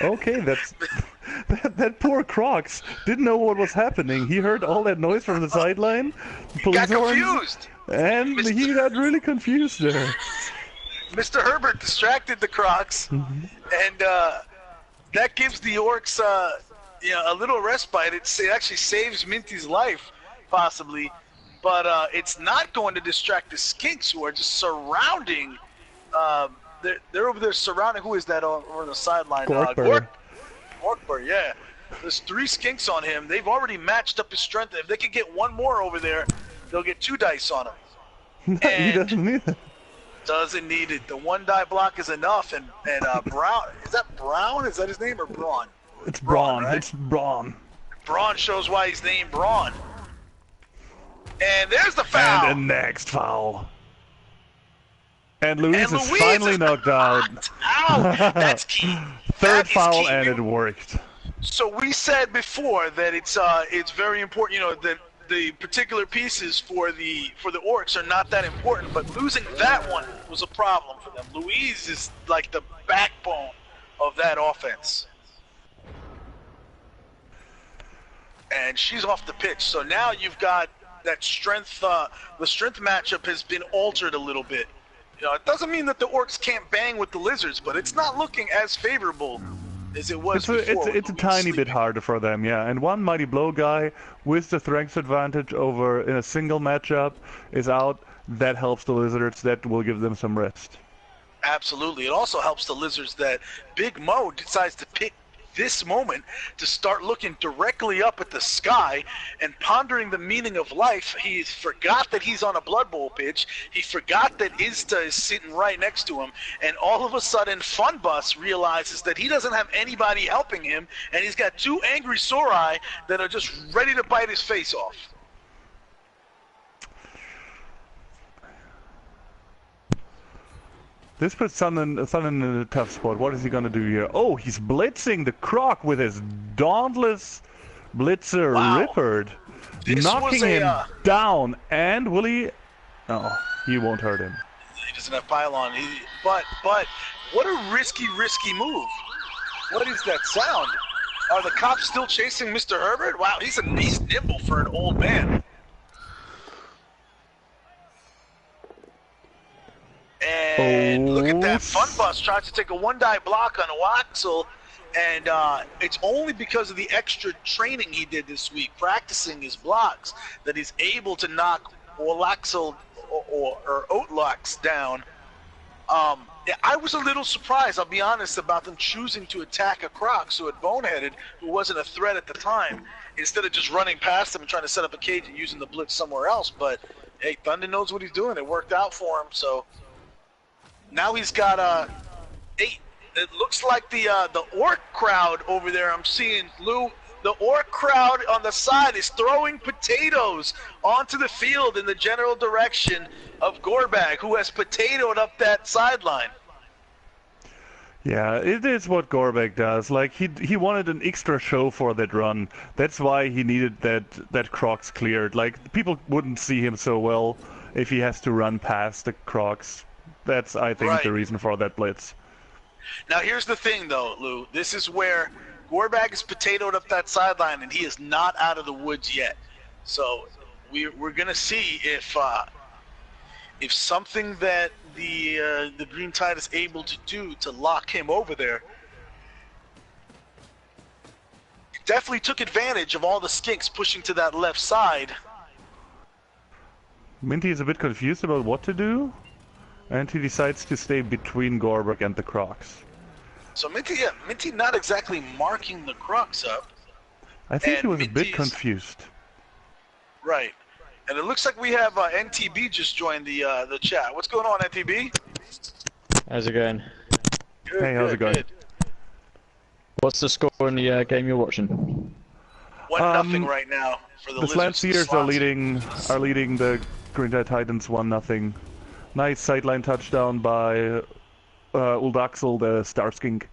Okay, that poor Crocs didn't know what was happening. He heard all that noise from the sideline. He got confused. And he got really confused there. Mr. Herbert distracted the Crocs, and that gives the Orcs a little respite. It actually saves Minty's life, possibly, but it's not going to distract the skinks who are just surrounding. They're over there surrounding. Who is that on the sideline? Gorkber, yeah. There's 3 skinks on him. They've already matched up his strength. If they could get one more over there, they'll get 2 dice on him. He doesn't need it. Doesn't need it. The 1 die block is enough. And Brown, is that Brown? Is that his name or Braun? It's Braun. Right? It's Braun. Braun shows why he's named Braun. And there's the foul. And the next foul. And Louise is finally knocked out. Ow! That's key. Third foul, and it worked. So we said before that it's very important. You know that the particular pieces for the Orcs are not that important, but losing that one was a problem for them. Louise is like the backbone of that offense, and she's off the pitch. So now you've got that strength. The strength matchup has been altered a little bit. You know, it doesn't mean that the Orcs can't bang with the Lizards, but it's not looking as favorable as it was before. It's a tiny bit harder for them, yeah. And one Mighty Blow guy with the strength advantage over in a single matchup is out. That helps the Lizards. That will give them some rest. Absolutely. It also helps the Lizards that Big Mo decides to pick this moment to start looking directly up at the sky and pondering the meaning of life. He forgot that he's on a Blood Bowl pitch. He forgot that Izta is sitting right next to him, and all of a sudden Funbus realizes that he doesn't have anybody helping him, and he's got 2 angry Sorai that are just ready to bite his face off. This puts Sun in a tough spot. What is he gonna do here? Oh, he's blitzing the Croc with his Dauntless Blitzer Rippard, knocking him down. And will he? Oh, he won't hurt him. He doesn't have pylon. But what a risky move. What is that sound? Are the cops still chasing Mr. Herbert? Wow, he's nimble for an old man. And look at that. Funbus tries to take a 1-die block on Oaxel, and it's only because of the extra training he did this week, practicing his blocks, that he's able to knock Oaxel or Oatlax down. I was a little surprised, I'll be honest, about them choosing to attack a Croc, who had boneheaded, who wasn't a threat at the time, instead of just running past them and trying to set up a cage and using the blitz somewhere else. But hey, Thunder knows what he's doing. It worked out for him, so now he's got 8. It looks like the Orc crowd over there. I'm seeing, Lou, the Orc crowd on the side is throwing potatoes onto the field in the general direction of Gorbag, who has potatoed up that sideline. Yeah, it is what Gorbag does. Like, he wanted an extra show for that run. That's why he needed that Crocs cleared. Like, people wouldn't see him so well if he has to run past the Crocs. That's, I think, the reason for that blitz. Now, here's the thing, though, Lou. This is where Gorbag is potatoed up that sideline, and he is not out of the woods yet. So we're going to see if something that the Green Tide is able to do to lock him over there. definitely took advantage of all the skinks pushing to that left side. Minty is a bit confused about what to do, and he decides to stay between Gorberg and the Crocs. So Minty not exactly marking the Crocs up. I think he was a bit Minty's- confused. Right. And it looks like we have NTB just joined the chat. What's going on, NTB? How's it going? Good, Hey, how's it going? good. What's the score in the game you're watching? 1-0 right now for the The Slant Lizards. Seers are leading the Green Tide Titans 1-0. Nice sideline touchdown by Uldaxel, the Star Skink.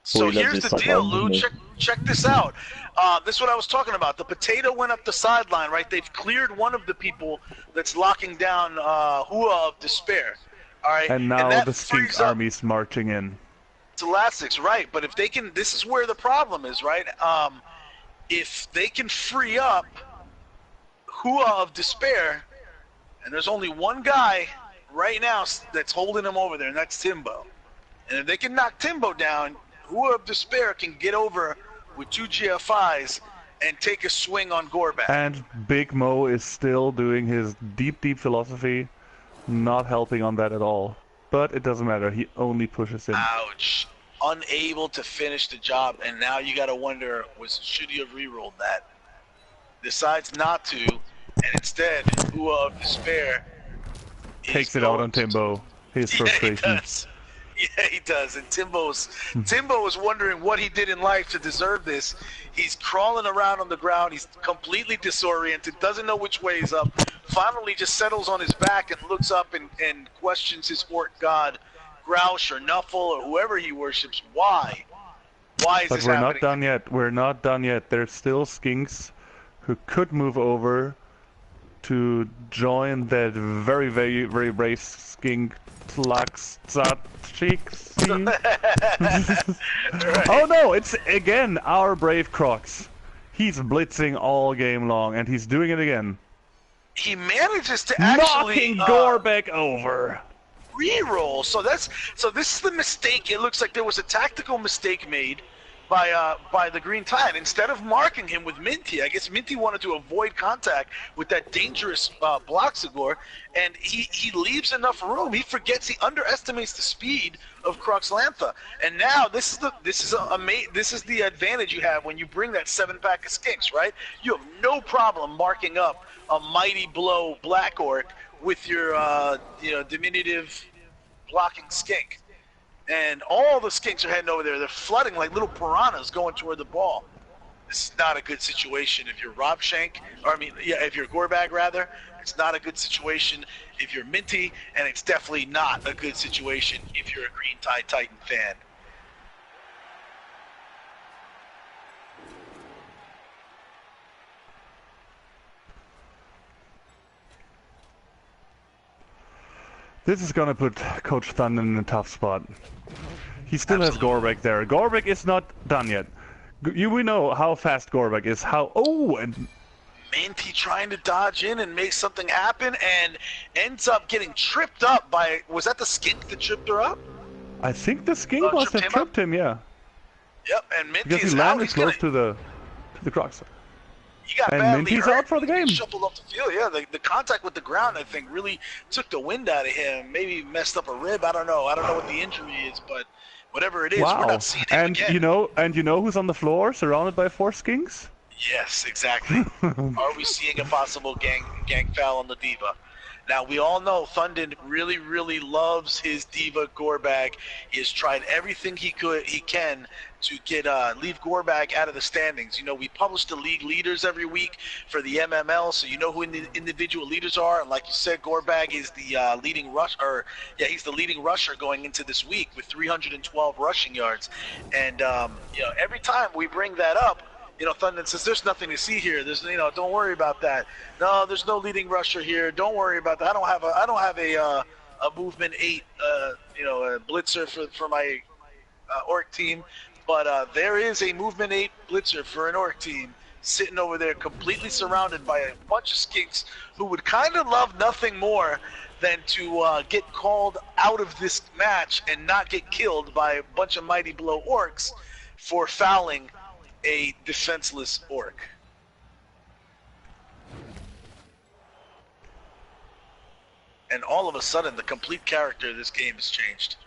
So Boy, here's that's the just deal, like Lou. one, Check this out. This is what I was talking about. The potato went up the sideline, right? They've cleared one of the people that's locking down Hua of Despair. All right. And now that the Skink frees up army's marching in. Elastics, right? But if they can, this is where the problem is, right? If they can free up Hua of Despair, and there's only one guy right now that's holding him over there, and that's Timbo. And if they can knock Timbo down, Hua of Despair can get over with 2 GFIs and take a swing on Gorback. And Big Mo is still doing his deep philosophy, not helping on that at all. But it doesn't matter, he only pushes in. Ouch. Unable to finish the job, and now you gotta wonder, should he have rerolled that? Decides not to, and instead, Hua of Despair Takes it out on Timbo. His frustration. Yeah, he does. And Timbo is wondering what he did in life to deserve this. He's crawling around on the ground. He's completely disoriented, doesn't know which way is up. Finally just settles on his back and looks up and questions his orc god, Grouch or Nuffle or whoever he worships. Why? Why is But this we're happening? not done yet. We're not done yet. There's still skinks who could move over to join that very, very, very brave skink Oh no, it's again our brave Crocs. He's blitzing all game long, and he's doing it again. He manages to actually knocking Gorbeck over. reroll. So this is the mistake. It looks like there was a tactical mistake made by the Green Tide. Instead of marking him with Minty, I guess Minty wanted to avoid contact with that dangerous Bloxagor, and he leaves enough room. He forgets, he underestimates the speed of Croxlantha. And now this is the advantage you have when you bring that 7-pack of skinks, right? You have no problem marking up a mighty blow Black Orc with your diminutive blocking skink. And all the skinks are heading over there. They're flooding like little piranhas going toward the ball. This is not a good situation if you're if you're Gorbag rather. It's not a good situation if you're Minty, and it's definitely not a good situation if you're a Green Tide Titan fan. This is gonna put Coach Thunder in a tough spot. He still has Gorbeck there. Gorbeck is not done yet. We know how fast Gorbeck is. And Minty trying to dodge in and make something happen, and ends up getting tripped up by, was that the skink that tripped her up? I think the skink must have tripped him, yeah. Yep, and Minty Because is he out. landed He's close gonna, to the Crocs. he got and badly Minty's hurt. out for the game. He shuffled off the field. Yeah, the contact with the ground, I think, really took the wind out of him. Maybe messed up a rib. I don't know. I don't know what the injury is, but whatever it is, we're not seeing him again. You know who's on the floor, surrounded by 4 skinks? Yes, exactly. Are we seeing a possible gang foul on the Diva? Now, we all know Thunden really, really loves his Diva Gorbag. He has tried everything he can to get leave Gorbag out of the standings. You know, we publish the league leaders every week for the MML, so you know who the individual leaders are. And like you said, Gorbag is the leading rusher. He's the leading rusher going into this week with 312 rushing yards. And every time we bring that up, Thunden says, there's nothing to see here. There's, don't worry about that. No, there's no leading rusher here. Don't worry about that. I don't have a movement 8, a blitzer for my orc team, but there is a movement 8 blitzer for an orc team sitting over there, completely surrounded by a bunch of skinks who would kind of love nothing more than to get called out of this match and not get killed by a bunch of Mighty Blow orcs for fouling a defenseless orc. And all of a sudden, the complete character of this game has changed.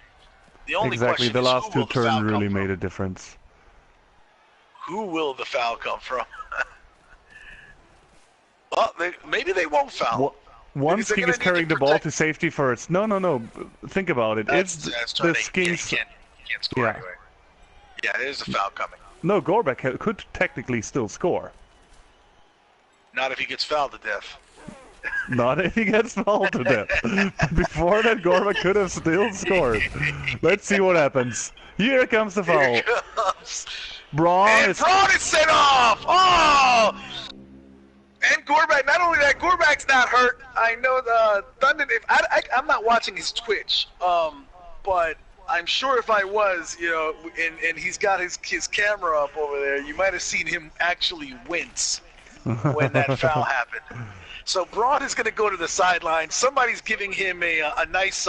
The only Exactly, question the is, last who will two the foul turns come really from? made a difference. Who will the foul come from? Well, maybe they won't foul. One Because they're skink gonna is need carrying to the ball protect- to safety first. No. Think about it. That's The turn 8. skinks. You can't score Yeah. anyway. Yeah, there's a foul coming. No, Gorbek could technically still score. Not if he gets fouled to death. Not if he gets fouled to death. But before that, Gorbek could have still scored. Let's see what happens. Here comes the foul. Here comes. Braun And is... Braun is sent off! Oh! And Gorbak, not only that, Gorbak's not hurt. I know the Thunder. I'm not watching his Twitch, but I'm sure if I was, you know, and he's got his camera up over there, you might have seen him actually wince when that foul happened. So Braun is going to go to the sideline. Somebody's giving him a nice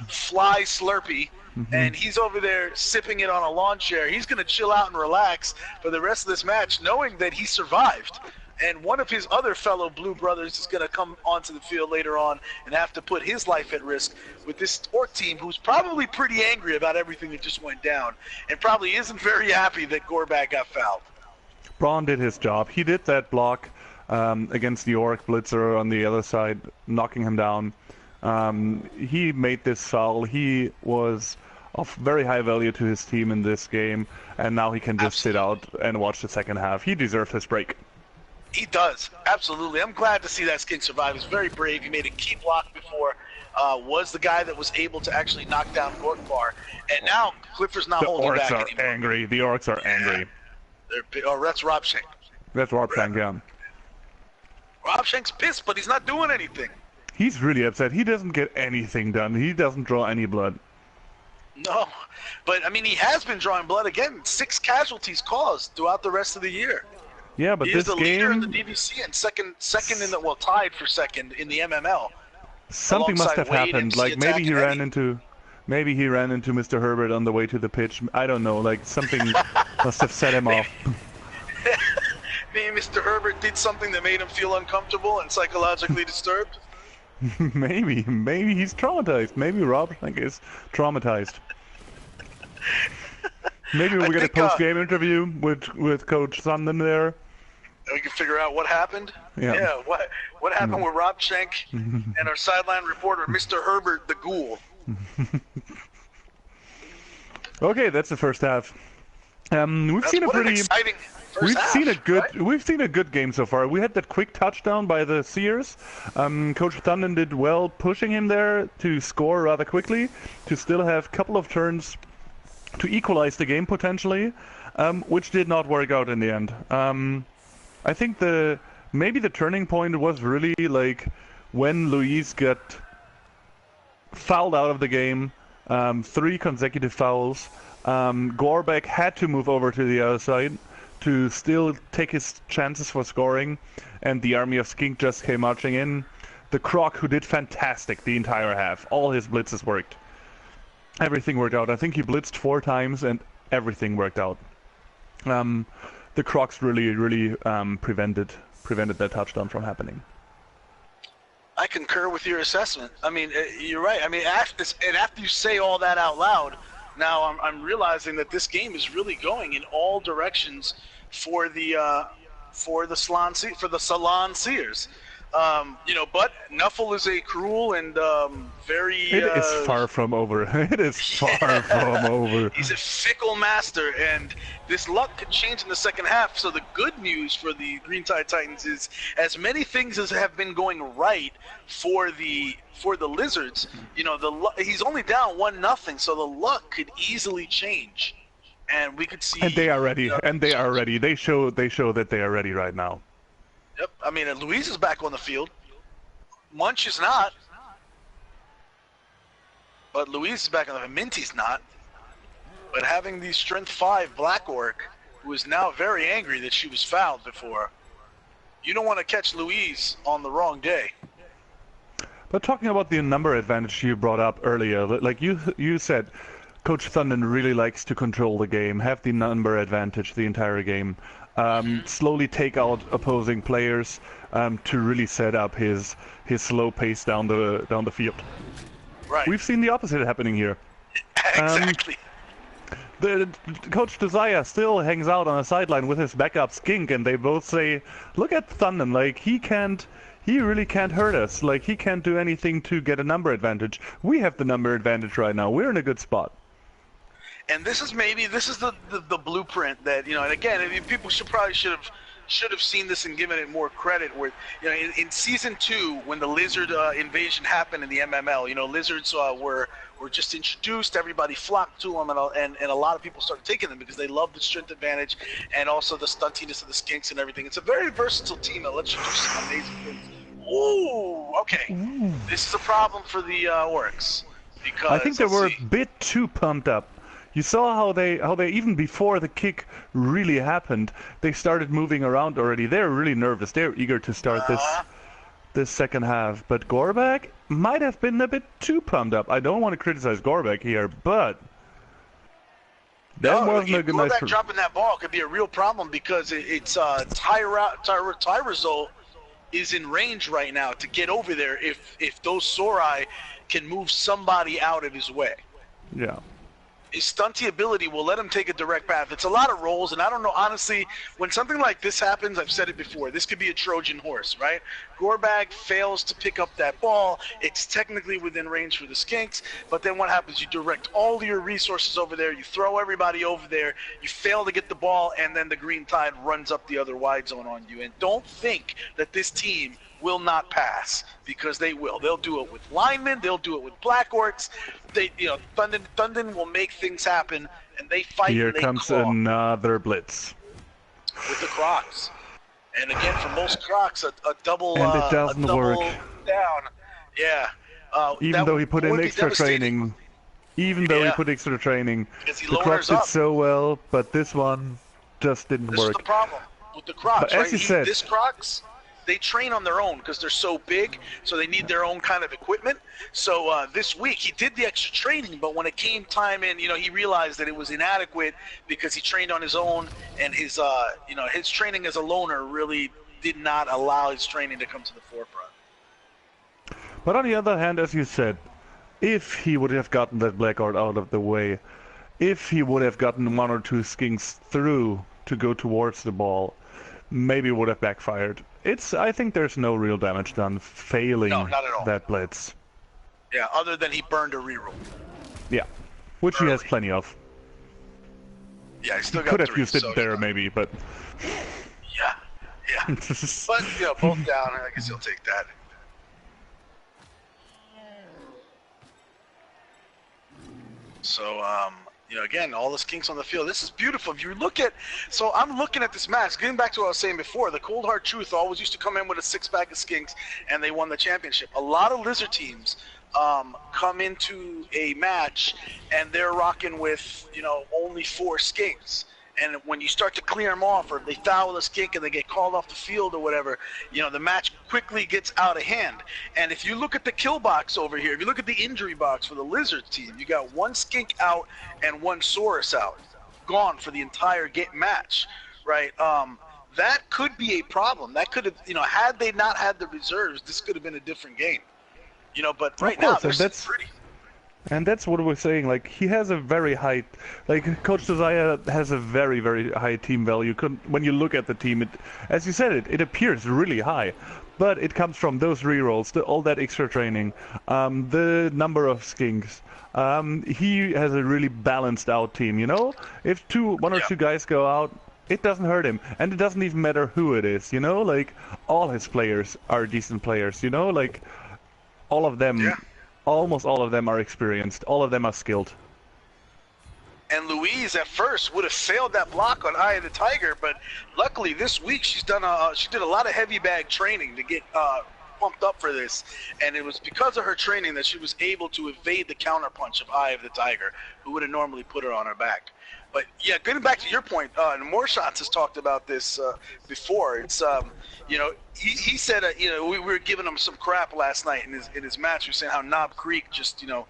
fly Slurpee, and he's over there sipping it on a lawn chair. He's going to chill out and relax for the rest of this match, knowing that he survived. And one of his other fellow Blue brothers is going to come onto the field later on and have to put his life at risk with this Orc team, who's probably pretty angry about everything that just went down, and probably isn't very happy that Gorbak got fouled. Braun did his job. He did that block against the Orc blitzer on the other side, knocking him down. He made this foul. He was of very high value to his team in this game, and now he can just sit out and watch the second half. He deserved his break. He does, absolutely. I'm glad to see that skink survive. He's very brave. He made a key block before, was the guy that was able to actually knock down Gorkbar. And now Clifford's not holding back anymore. The Orcs are angry. The Orcs are angry. That's Rob Shank. That's Rob Shank, yeah. Rob Shank's pissed, but he's not doing anything. He's really upset. He doesn't get anything done. He doesn't draw any blood. No, but I mean, he has been drawing blood again. 6 casualties caused throughout the rest of the year. Yeah, but He this is the game... leader in the DVC and second in the, well, tied for second in the MML. Something must have Alongside Wade, happened. MC Like maybe he Attack, ran and into, Mr. Herbert on the way to the pitch. I don't know. Like something must have set him off. Maybe Mr. Herbert did something that made him feel uncomfortable and psychologically disturbed. Maybe he's traumatized. Maybe Rob Shank is traumatized. Maybe we'll get a post-game interview with Coach Sundin there. We can figure out what happened. Yeah. What happened with Rob Shank and our sideline reporter, Mr. Herbert the Ghoul. Okay, that's the first half. We've seen a pretty exciting first half. We've seen a good game so far. We had that quick touchdown by the Sears. Coach Thunden did well pushing him there to score rather quickly, to still have a couple of turns to equalize the game potentially, which did not work out in the end. I think maybe the turning point was really like when Luis got fouled out of the game, 3 consecutive fouls. Gorbak had to move over to the other side to still take his chances for scoring, and the army of Skink just came marching in. The Croc, who did fantastic the entire half. All his blitzes worked. Everything worked out. I think he blitzed 4 times and everything worked out. The Crocs really prevented that touchdown from happening. I concur with your assessment. I mean, you're right. I mean, after you say all that out loud, now I'm realizing that this game is really going in all directions for the Salon Sears. But Nuffle is a cruel and very... It is far from over. It is far from over. He's a fickle master, and this luck could change in the second half. So the good news for the Green Tide Titans is, as many things as have been going right for the Lizards, he's only down 1-0, so the luck could easily change, and we could see. And they are ready. They are ready. They show that they are ready right now. Yep. I mean, Luis is back on the field. Munch is not. But Luis is back on the field. Minty's not. But having the Strength 5 Black Orc, who is now very angry that she was fouled before, you don't want to catch Luis on the wrong day. But talking about the number advantage you brought up earlier, like you said, Coach Thunden really likes to control the game, have the number advantage the entire game, slowly take out opposing players to really set up his slow pace down the field. Right. We've seen the opposite happening here. Exactly. The Coach Desire still hangs out on a sideline with his backup Skink, and they both say, "Look at Thunden, like he really can't hurt us. Like he can't do anything to get a number advantage. We have the number advantage right now. We're in a good spot." And this is the blueprint that, you know. And again, I mean, people should have seen this and given it more credit. Where, you know, in season 2, when the lizard invasion happened in the MML, you know, lizards were just introduced. Everybody flocked to them, and a lot of people started taking them because they love the strength advantage and also the stuntiness of the skinks and everything. It's a very versatile team that lets you do some amazing things. Ooh, okay. Ooh. This is a problem for the Orcs because I think they were a bit too pumped up. You saw how they even before the kick really happened, they started moving around already. They're really nervous. They're eager to start this second half. But Gorbak might have been a bit too pumped up. I don't want to criticize Gorbak here, but that wasn't a good nice. Gorbak dropping that ball could be a real problem because it's tie result is in range right now to get over there if those Sorai can move somebody out of his way. Yeah. His stunty ability will let him take a direct path. It's a lot of rolls, and I don't know, honestly, when something like this happens, I've said it before, this could be a Trojan horse, right? Gorbag fails to pick up that ball. It's technically within range for the Skinks, but then what happens? You direct all your resources over there, you throw everybody over there, you fail to get the ball, and then the Green Tide runs up the other wide zone on you. And don't think that this team will not pass, because they will. They'll do it with linemen. They'll do it with Black Orcs. They, you know, Thunden will make things happen, and they fight. Here and they comes claw another blitz with the Crocs. And again, for most Crocs, a double and it doesn't work down. Yeah. Even though he put in extra training. Even though he put extra training, the Crocs did so well, but this one just didn't work. This is the problem with the Crocs, but right? as you said, this Crocs, they train on their own because they're so big, so they need their own kind of equipment. So this week he did the extra training, but when it came time in, you know, he realized that it was inadequate because he trained on his own, and his, you know, his training as a loner really did not allow his training to come to the forefront. But on the other hand, as you said, if he would have gotten that Blackguard out of the way, if he would have gotten 1 or 2 skinks through to go towards the ball, maybe it would have backfired. I think there's no real damage done failing that blitz. Yeah, other than he burned a reroll. Yeah, which he has plenty of. Yeah, he still got could have 3, used it there maybe, but yeah. But you know, both down. I guess he'll take that. So you know, again, all the skinks on the field. This is beautiful. If you look at, so I'm looking at this match, getting back to what I was saying before, the Cold Hard Truth always used to come in with a 6-pack of skinks, and they won the championship. A lot of Lizard teams come into a match, and they're rocking with, you know, only 4 skinks. And when you start to clear them off, or if they foul a skink and they get called off the field or whatever, you know, the match quickly gets out of hand. And if you look at the kill box over here, if you look at the injury box for the Lizard team, you got 1 skink out and 1 Saurus out, gone for the entire match, right? That could be a problem. That could have, you know, had they not had the reserves, this could have been a different game. You know, but right now, that's pretty. And that's what we're saying, like, he has a very high, like, Coach Desire has a very, very high team value. When you look at the team, it, as you said, it appears really high. But it comes from those rerolls, all that extra training, the number of skinks. He has a really balanced out team, you know? If 1 or 2 guys go out, it doesn't hurt him. And it doesn't even matter who it is, you know? Like, all his players are decent players, you know? Like, all of them... Yeah. Almost all of them are experienced. All of them are skilled. And Louise at first would have failed that block on Eye of the Tiger, but luckily this week she did a lot of heavy bag training to get pumped up for this, and it was because of her training that she was able to evade the counter punch of Eye of the Tiger, who would have normally put her on her back. But yeah, getting back to your point, Moreshots has talked about this before. It's you know, he said you know, we were giving him some crap last night in his match. We were saying how Knob Creek just, you know,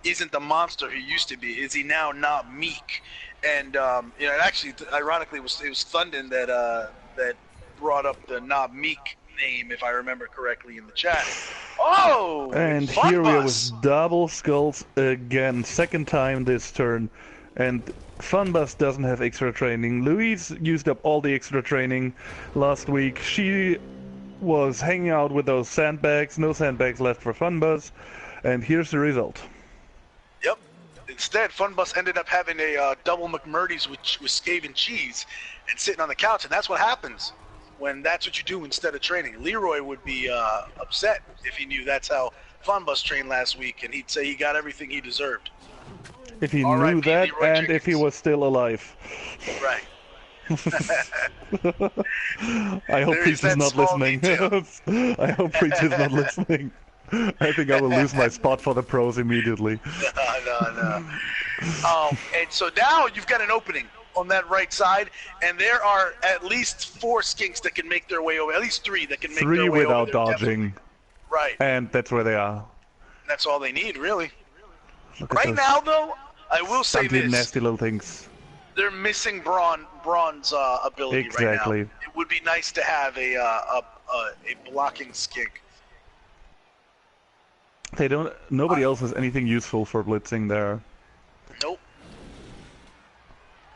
isn't the monster he used to be? Is he now not meek? And you know, and actually, ironically, it was Thundin that brought up the Knob Meek name, if I remember correctly, in the chat. Oh! And here we are with double skulls again, second time this turn. And Funbus doesn't have extra training. Louise used up all the extra training last week. She was hanging out with those sandbags, no sandbags left for Funbus. And here's the result. Yep. Instead, Funbus ended up having a double McMurdy's with Skaven cheese and sitting on the couch, and that's what happens when that's what you do instead of training. Leroy would be upset if he knew that's how Funbus trained last week, and he'd say he got everything he deserved. If he knew that, and if he was still alive. Right. I hope Preach is not listening. I hope Preach is not listening. I think I will lose my spot for the pros immediately. No. And so now you've got an opening on that right side, and there are at least 4 skinks that can make their way over. At least 3 that can make their way over. 3 without dodging. Right. And that's where they are. That's all they need, really. Right now, though, I will say this. Nasty little things. They're missing Braun's ability right now. It would be nice to have a blocking skink. They don't. Nobody else has anything useful for blitzing there. Nope.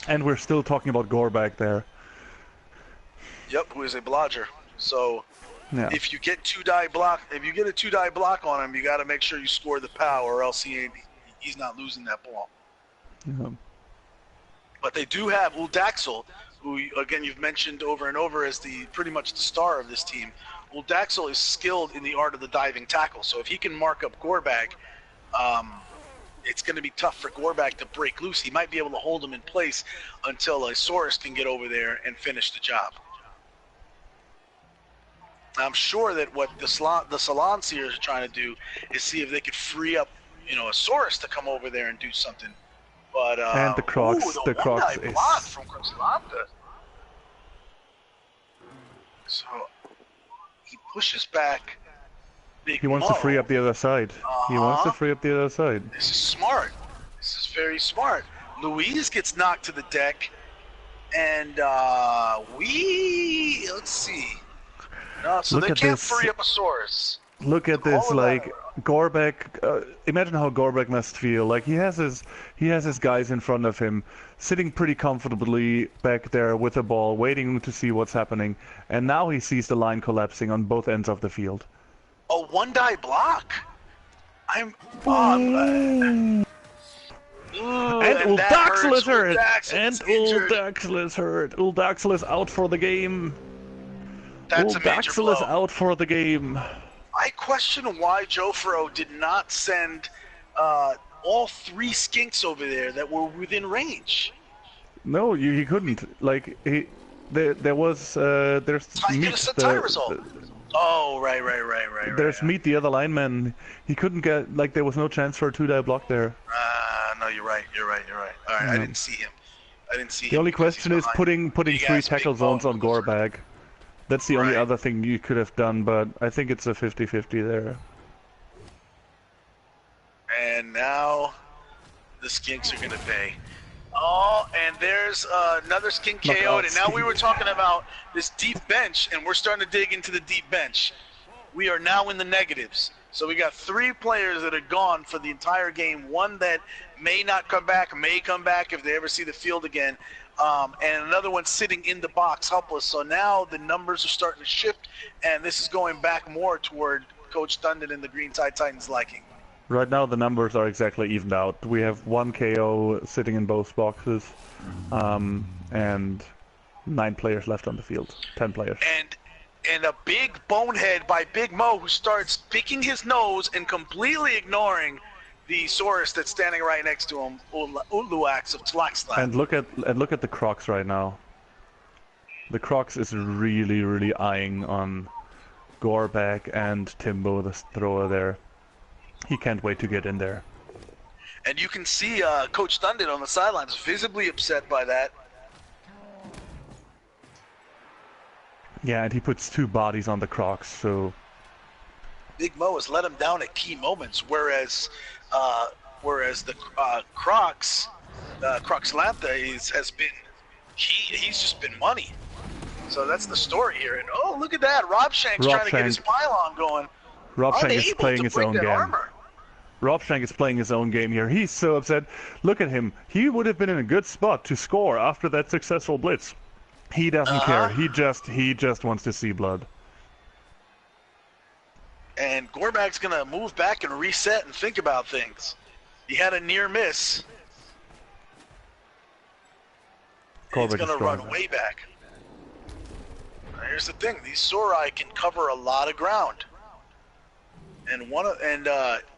And we're still talking about Gore back there. Yep, who is a blodger. So yeah. If you get a 2-die block on him, you got to make sure you score the POW, or else he's not losing that ball. Yeah. But they do have Uldaxel, who again you've mentioned over and over as pretty much the star of this team. Uldaxel is skilled in the art of the diving tackle, so if he can mark up Gorbag, it's going to be tough for Gorbag to break loose. He might be able to hold him in place until a Saurus can get over there and finish the job. I'm sure that what the Salon Seers are trying to do is see if they could free up, a Saurus to come over there and do something. But and the Crocs, the Crocs is block from Crocsilanta. So he pushes back. He wants to free up the other side. He wants to free up the other side. This is smart. This is very smart. Louise gets knocked to the deck, and let's see. No, so they can't free up a Saurus. Look at this, like Gorbek. Imagine how Gorbek must feel. Like he has his guys in front of him, sitting pretty comfortably back there with the ball, waiting to see what's happening. And now he sees the line collapsing on both ends of the field. A 1-die block. And Uldaxel is hurt. Uldaxel is hurt. Uldaxel is out for the game. Uldaxel is out for the game. I question why Jofro did not send all 3 skinks over there that were within range. No, he couldn't. Like there was there's meat. Oh, right. There's meat, the other lineman. He couldn't get, like, there was no chance for a 2-die block there. No, you're right. All right, I didn't see him. The only question is putting 3 tackle zones on Gorbag. That's the only other thing you could have done, but I think it's a 50-50 there. And now the skinks are going to pay. Oh, and there's another skink KO'd, and now we were talking about this deep bench, and we're starting to dig into the deep bench. We are now in the negatives. So we got 3 players that are gone for the entire game. 1 that may not come back, may come back if they ever see the field again. And another one sitting in the box helpless. So now the numbers are starting to shift, and this is going back more toward Coach Dundon and the Green Tide Titans' liking. Right now the numbers are exactly evened out. We have 1 KO sitting in both boxes, and 9 players left on the field. 10 players. And a big bonehead by Big Mo, who starts picking his nose and completely ignoring the Saurus that's standing right next to him, Uluax of Tlaxlan. And look at the Crocs right now. The Crocs is really eyeing on Gorbag and Timbo, the thrower there. He can't wait to get in there. And you can see Coach Dundon on the sidelines visibly upset by that. Yeah, and he puts 2 bodies on the Crocs, so... Big Mo has let him down at key moments, whereas whereas the Crocs, Croxlantha he's just been money. So that's the story here. And oh, look at that, Robshank's trying to get his pylon going. Robshank is playing his own game. Armor. Robshank is playing his own game here. He's so upset. Look at him. He would have been in a good spot to score after that successful blitz. He doesn't care. He just wants to see blood. And Gorbag's gonna move back and reset and think about things. He had a near miss. He's gonna run way back. Now, here's the thing: these Sorai can cover a lot of ground, and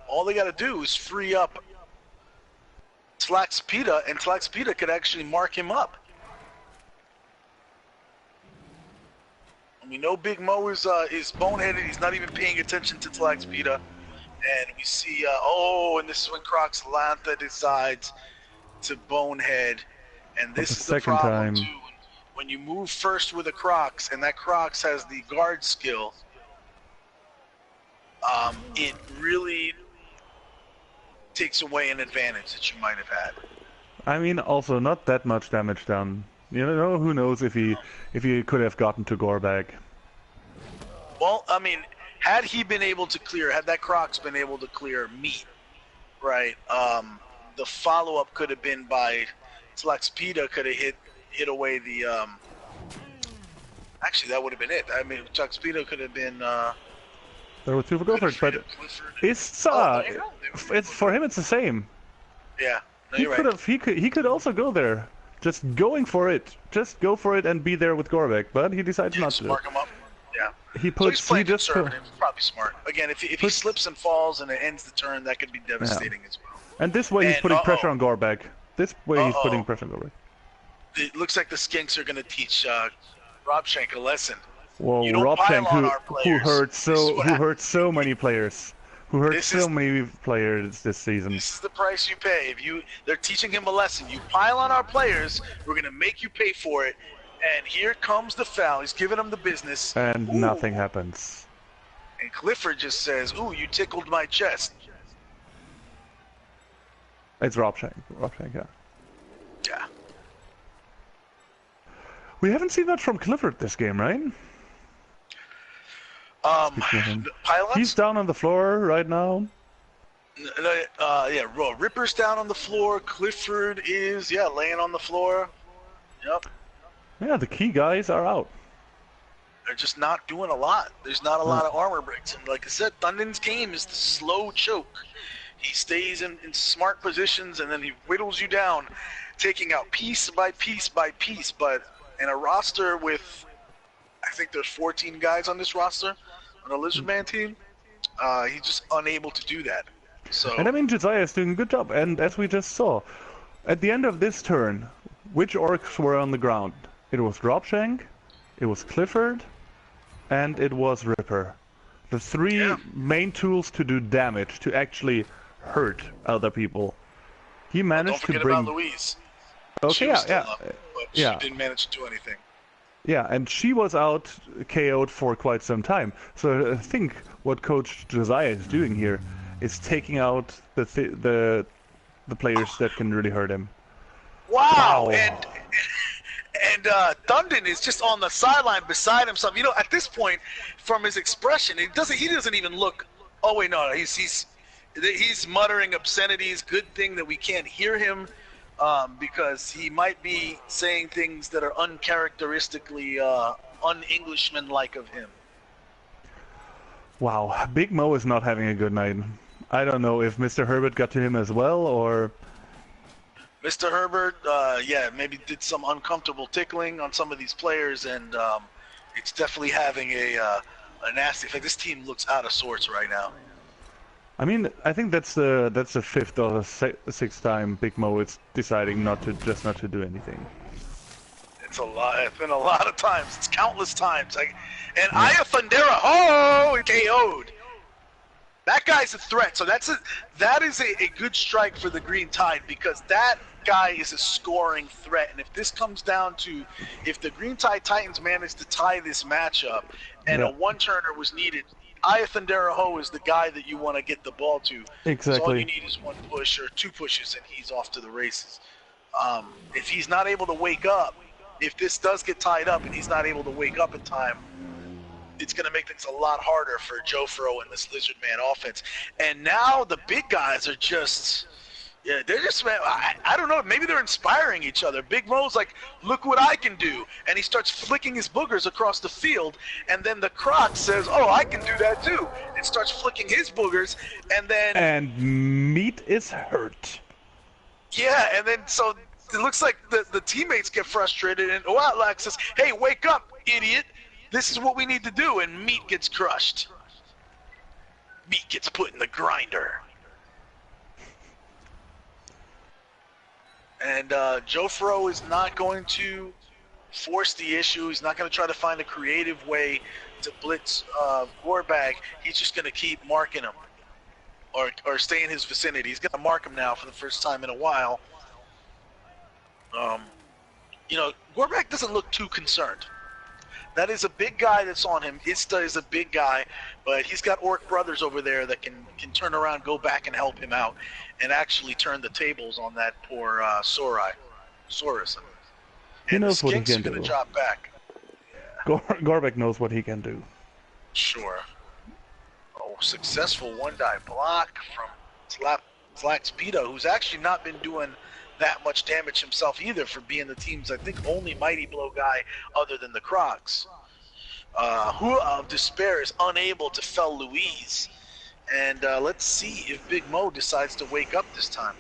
all they gotta do is free up Tlaxpida, and Tlaxpida could actually mark him up. We know Big Mo is boneheaded. He's not even paying attention to Tlaxpida. And we see, and this is when Croxlantha decides to bonehead. And this is the problem, too. When you move first with a Crocs, and that Crocs has the guard skill, it really takes away an advantage that you might have had. I mean, also not that much damage done. You know, who knows if he could have gotten to Gorbag. Well, I mean, had that Crocs been able to clear meat, right? The follow-up could have been by Tlaxpida could have hit away the. Actually, that would have been it. I mean, Tlaxpida could have been. There were two for Clifford, but it's for him. It's the same. Yeah, no, he could also go there. Just going for it. Just go for it and be there with Gorbag, but he decided not to. Mark him up. Yeah. He's playing conservative. Probably smart. Again, if he slips and falls and it ends the turn, that could be devastating as well. And this way he's putting pressure on Gorbag. This way he's putting pressure on Gorbag. It looks like the Skinks are going to teach Robshank a lesson. Whoa, Robshank, who hurt so many players. This season. This is the price you pay. They're teaching him a lesson. You pile on our players, we're gonna make you pay for it. And here comes the foul. He's giving them the business. And nothing happens. And Clifford just says, "Ooh, you tickled my chest." It's Robshank. Robshank, yeah. Yeah. We haven't seen much from Clifford this game, right? Pilots? He's down on the floor right now. Yeah, Ripper's down on the floor. Clifford is, laying on the floor. Yep. Yeah, the key guys are out. They're just not doing a lot. There's not a lot of armor breaks. And like I said, Thunden's game is the slow choke. He stays in smart positions, and then he whittles you down, taking out piece by piece by piece. But in a roster with, I think there's 14 guys on this roster, on the Lizardman team, he's just unable to do that. So. And I mean, Josiah is doing a good job. And as we just saw, at the end of this turn, which Orcs were on the ground? It was Robshank, it was Clifford, and it was Ripper. The three main tools to do damage, to actually hurt other people. He managed to bring. Don't forget about Louise. Okay, but she didn't manage to do anything. Yeah, and she was out KO'd for quite some time. So I think what Coach Josiah is doing here is taking out the players that can really hurt him. Wow. And Thunden is just on the sideline beside himself. You know, at this point, from his expression, he doesn't even look. Oh wait, no, he's muttering obscenities. Good thing that we can't hear him, because he might be saying things that are uncharacteristically un-Englishman-like of him. Wow, Big Mo is not having a good night. I don't know if Mr. Herbert got to him as well, or. Mr. Herbert, maybe did some uncomfortable tickling on some of these players, and it's definitely having a nasty effect. This team looks out of sorts right now. I mean, I think that's the fifth or sixth time Big Mo is deciding not to do anything. It's a lot. It's been a lot of times. It's countless times. Aya Fundera, KO'd. That guy's a threat. So that is a good strike for the Green Tide, because that guy is a scoring threat. And if this comes down to if the Green Tide Titans manage to tie this matchup and a one-turner was needed, Aya Thundera Ho is the guy that you want to get the ball to. Exactly. So all you need is one push or two pushes, and he's off to the races. If he's not able to wake up, if this does get tied up and he's not able to wake up in time, it's going to make things a lot harder for Joe Fro and this Lizard Man offense. And now the big guys are just, they're just, I don't know, maybe they're inspiring each other. Big Mo's like, look what I can do. And he starts flicking his boogers across the field. And then the Croc says, oh, I can do that too. And starts flicking his boogers. And then... And Meat is hurt. Yeah, and then so it looks like the teammates get frustrated. And Oatlack says, hey, wake up, idiot. This is what we need to do, and Meat gets crushed. Meat gets put in the grinder. And Joe Fro is not going to force the issue. He's not going to try to find a creative way to blitz Gorbag. He's just going to keep marking him or stay in his vicinity. He's going to mark him now for the first time in a while. You know, Gorbag doesn't look too concerned. That is a big guy that's on him. Ista is a big guy, but he's got Orc brothers over there that can turn around, go back and help him out, and actually turn the tables on that poor Saurus. He knows what he can do. Going to drop back. Gorbag knows what he can do. Sure. Oh, successful one-die block from Slaxpedo, who's actually not been doing that much damage himself either, for being the team's, I think, only Mighty Blow guy other than the Crocs. Who of Despair is unable to fell Louise. And let's see if Big Mo decides to wake up this time.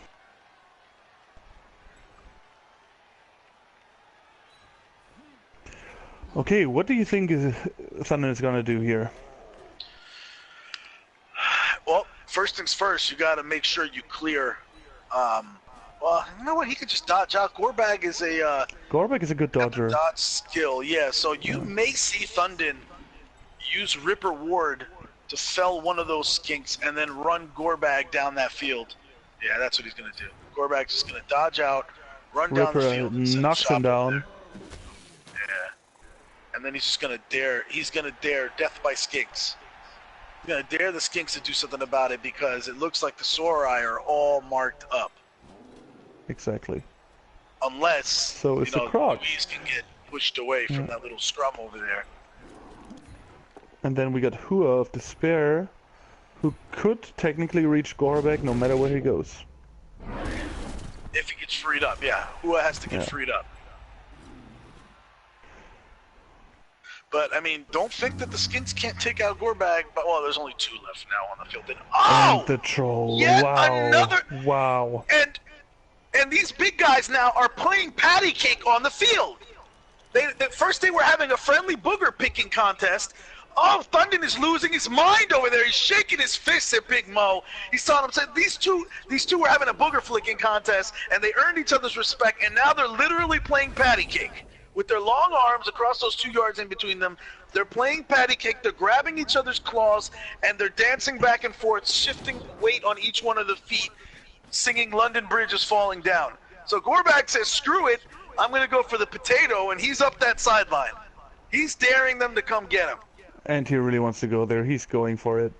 Okay, what do you think Thunder is going to do here? Well, first things first, you got to make sure you clear... well, you know what? He could just dodge out. Gorbag is a good dodger. Dodge skill, yeah. So you may see Thundin use Ripper Ward to fell one of those skinks and then run Gorbag down that field. Yeah, that's what he's gonna do. Gorbag's just gonna dodge out, run down the field, and knocks him down. Yeah, and then he's just gonna dare. He's gonna dare death by skinks. He's gonna dare the skinks to do something about it, because it looks like the Saurai are all marked up. Exactly. Unless, the Croc. Louise can get pushed away from that little scrum over there. And then we got Hua of Despair, who could technically reach Gorbag no matter where he goes. If he gets freed up, yeah. Hua has to get freed up. But, I mean, don't think that the skins can't take out Gorbag, but, well, there's only 2 left now on the field. And the troll, wow. And these big guys now are playing patty cake on the field. First they were having a friendly booger picking contest. Oh, Thundin is losing his mind over there. He's shaking his fists at Big Mo. He's telling him, saying, these two were having a booger flicking contest, and they earned each other's respect, and now they're literally playing patty cake. With their long arms across those 2 yards in between them, they're playing patty cake, they're grabbing each other's claws, and they're dancing back and forth, shifting weight on each one of the feet, singing London Bridge is Falling Down. So Gorbag says, screw it, I'm going to go for the potato, and he's up that sideline. He's daring them to come get him. And he really wants to go there. He's going for it.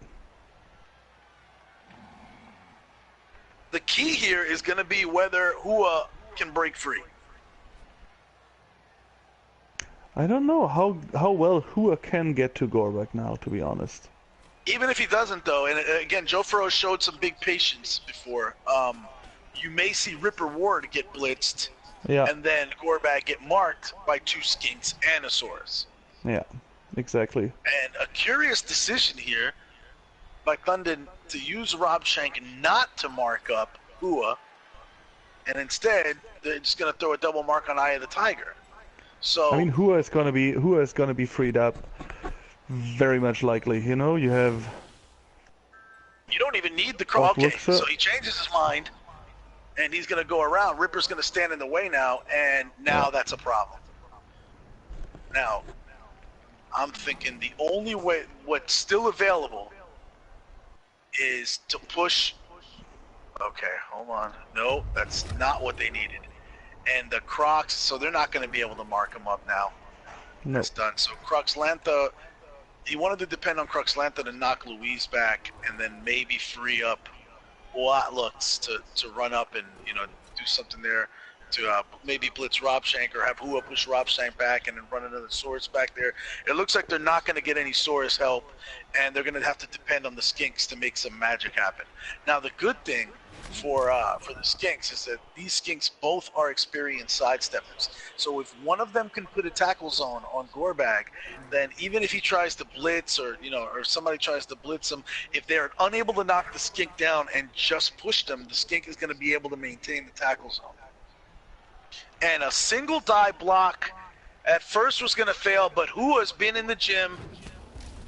The key here is going to be whether Hua can break free. I don't know how well Hua can get to Gorbag now, to be honest. Even if he doesn't, though, and again, Joe Furrow showed some big patience before. You may see Ripper Ward get blitzed, and then Gorbag get marked by 2 skinks and a Saurus. Yeah, exactly. And a curious decision here by Thundin to use Rob Shank not to mark up Hua, and instead they're just going to throw a double mark on Eye of the Tiger. So I mean, Hua is gonna be freed up, very much likely. You know, you don't even need the Croc. Okay, so he changes his mind, and he's gonna go around. Ripper's gonna stand in the way now, and now that's a problem. Now, I'm thinking the only way, what's still available, is to push. Okay, hold on. No, that's not what they needed. And the Crocs, so they're not going to be able to mark him up now. No. That's done. So Cruxlantha, he wanted to depend on Cruxlantha to knock Louise back, and then maybe free up Lux to run up and do something there to maybe blitz Robshank or have Hua push Robshank back and then run another Saurus back there. It looks like they're not going to get any Saurus help, and they're going to have to depend on the Skinks to make some magic happen. Now the good thing for the Skinks is that these Skinks both are experienced sidesteppers. So if one of them can put a tackle zone on Gorbag, then even if he tries to blitz or somebody tries to blitz him, if they're unable to knock the Skink down and just push them, the Skink is going to be able to maintain the tackle zone. And a single die block at first was going to fail, but Hua has been in the gym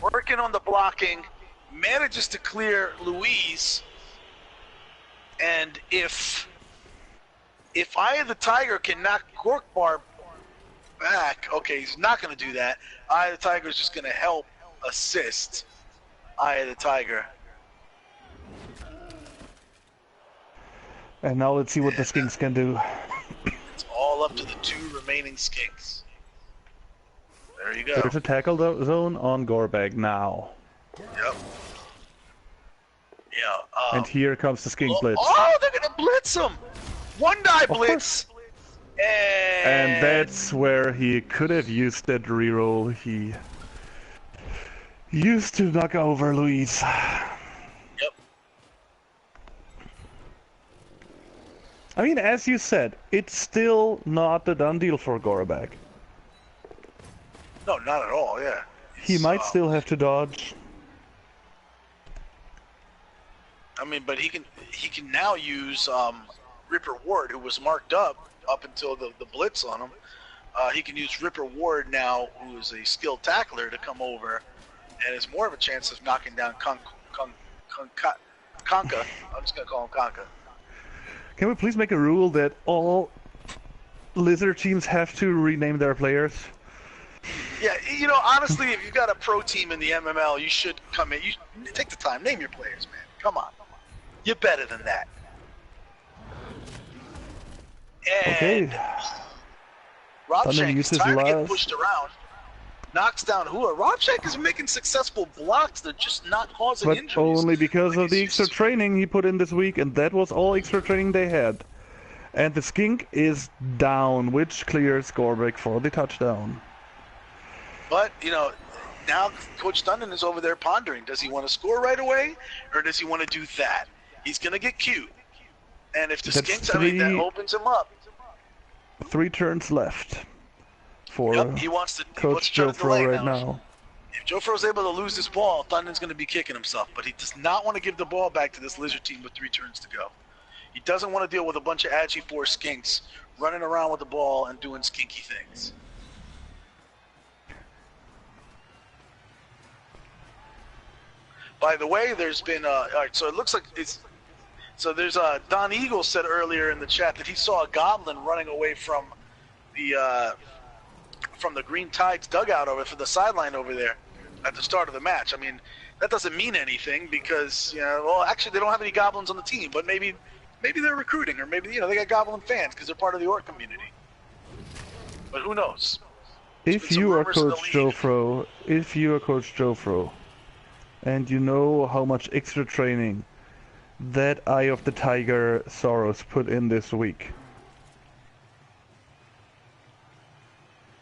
working on the blocking, manages to clear Louise. And if Eye of the Tiger can knock Gorkbar back, okay, he's not going to do that. Eye of the Tiger is just going to help assist Eye of the Tiger. And now let's see what the Skinks can do. It's all up to the two remaining Skinks. There you go. There's a tackle zone on Gorbag now. Yep. Yeah. And here comes the Skink Blitz. Oh, they're gonna blitz him! One die blitz! And that's where he could have used that reroll he used to knock over Louise. Yep. I mean, as you said, it's still not a done deal for Gorbag. No, not at all, yeah. He might still have to dodge. I mean, but he can now use Ripper Ward, who was marked up until the blitz on him. He can use Ripper Ward now, who is a skilled tackler, to come over, and has more of a chance of knocking down Conka. I'm just gonna call him Conka. Can we please make a rule that all Lizard teams have to rename their players? Yeah, honestly, if you've got a pro team in the MML, you should come in. You take the time, name your players, man. Come on. You're better than that. And okay. Robshank is tired of getting pushed around. Knocks down Hua. Robshank is making successful blocks. They're just not causing injuries. But only because of the extra training he put in this week, and that was all extra training they had. And the Skink is down, which clears Gorbag for the touchdown. But, now Coach Dundon is over there pondering. Does he want to score right away, or does he want to do that? He's going to get cute. And if the Skinks, that opens him up. 3 turns left for he wants to Coach Jofro right now. If Jofro's able to lose this ball, Dundon's going to be kicking himself. But he does not want to give the ball back to this Lizard team with 3 turns to go. He doesn't want to deal with a bunch of Agi 4 Skinks running around with the ball and doing skinky things. By the way, there's been all right. So it looks like there's Don Eagle said earlier in the chat that he saw a goblin running away from the Green Tide's dugout over for the sideline over there at the start of the match. I mean, that doesn't mean anything because actually they don't have any goblins on the team, but maybe they're recruiting, or maybe they got goblin fans because they're part of the Orc community. But who knows? If you are Coach Jofro, and you know how much extra training that Eye of the Tiger Soros put in this week,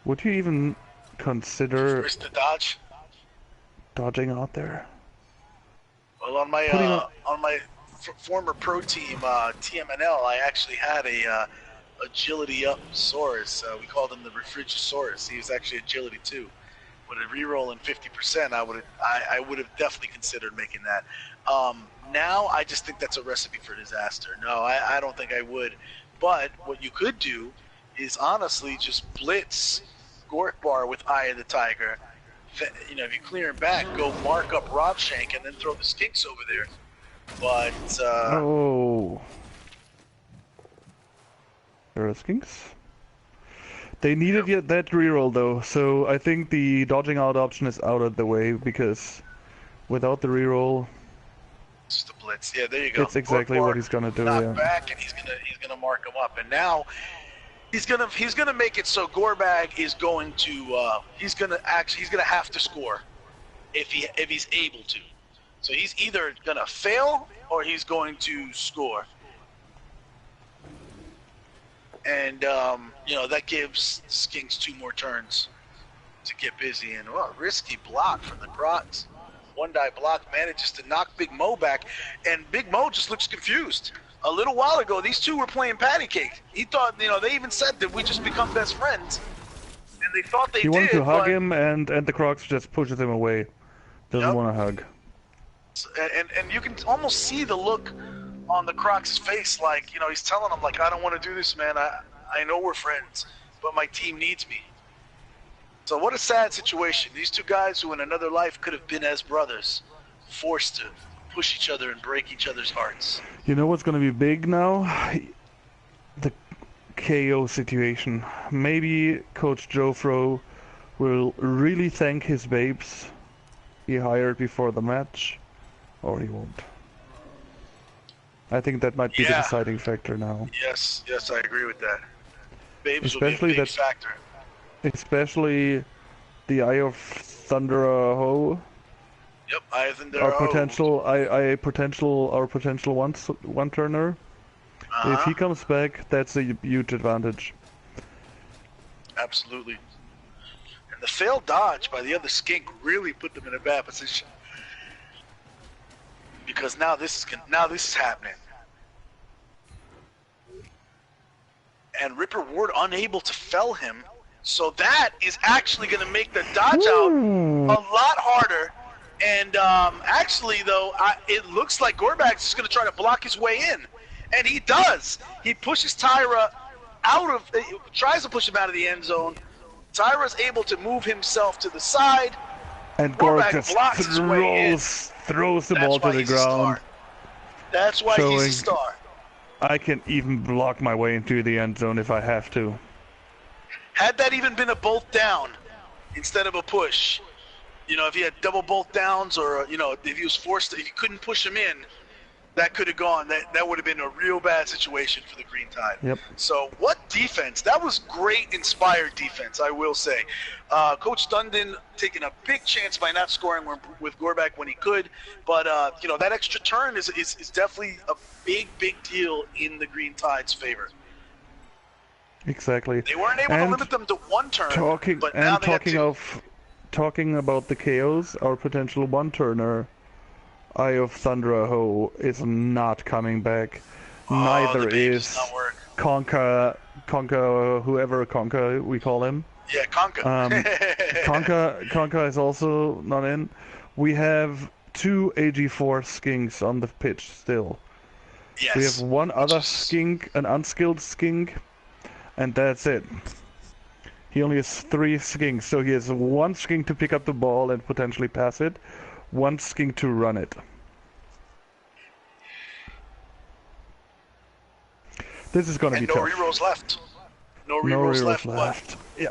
would you even consider dodging out there? Well, on my former pro team, TMNL, I actually had a agility up Saurus. We called him the Refrigisaurus. He was actually agility 2. With a reroll in 50%, I would have definitely considered making that. Now I just think that's a recipe for disaster. No, I don't think I would. But what you could do is honestly just blitz Gorkbar with Eye of the Tiger. If you clear him back, go mark up Robshank and then throw the Skinks over there. But there are Skinks. They needed that reroll though, so I think the dodging out option is out of the way because without the reroll, Just a blitz. Yeah, there you go. It's exactly what he's gonna do. Knock Yeah. back, and he's gonna mark him up. And now he's gonna make it so Gorbag is going to he's gonna have to score if he's able to. So he's either gonna fail or he's going to score. And you know, that gives Skinks 2 more turns to get busy. And risky block from the Crocs. One die block manages to knock Big Mo back, and Big Mo just looks confused. A little while ago, these two were playing patty cake. He thought, you know, they even said that we just become best friends, and they thought they did. He wanted to hug him, and the Crocs just pushes him away. Doesn't want to hug. And you can almost see the look on the Crocs' face, like, you know, he's telling them, like, I don't want to do this, man. I know we're friends, but my team needs me. So what a sad situation. These two guys who in another life could have been as brothers, forced to push each other and break each other's hearts. You know what's gonna be big now? The KO situation. Maybe Coach Jofro will really thank his babes he hired before the match, or he won't. I think that might be the deciding factor now. Yes, I agree with that. Babes will be a big factor. Especially the Eye of Thunderaho. Yep, Eye of Thunderaho. Our potential one turner. If he comes back, that's a huge advantage. Absolutely. And the failed dodge by the other skink really put them in a bad position. Because now this is happening. And Ripper Ward unable to fell him. So that is actually going to make the dodge out a lot harder. And actually, though, it looks like Gorbag's just going to try to block his way in. And he does. He pushes Tyra tries to push him out of the end zone. Tyra's able to move himself to the side. And Gorbag just throws the ball to the ground. That's why he's a star. I can even block my way into the end zone if I have to. Had that even been a bolt down instead of a push, you know, if he had double bolt downs, or, you know, if he was forced, if you couldn't push him in, that could have gone. That would have been a real bad situation for the Green Tide. Yep. So what defense? That was great, inspired defense, I will say. Coach Dundon taking a big chance by not scoring with Gorbag when he could, but you know, that extra turn is definitely a big deal in the Green Tide's favor. Exactly. They weren't able to limit them to one turn. Talking about the KOs, our potential one-turner, Eye of Thunderaho, is not coming back. Neither is Conka, whoever Conka we call him. Yeah, Conka. Conka is also not in. We have 2 AG4 skinks on the pitch still. Yes. We have one other skink, an unskilled skink, and that's it. He only has 3 skinks, so he has 1 skink to pick up the ball and potentially pass it, 1 skink to run it. This is going to be tough. No rerolls left. No rerolls left. Yeah.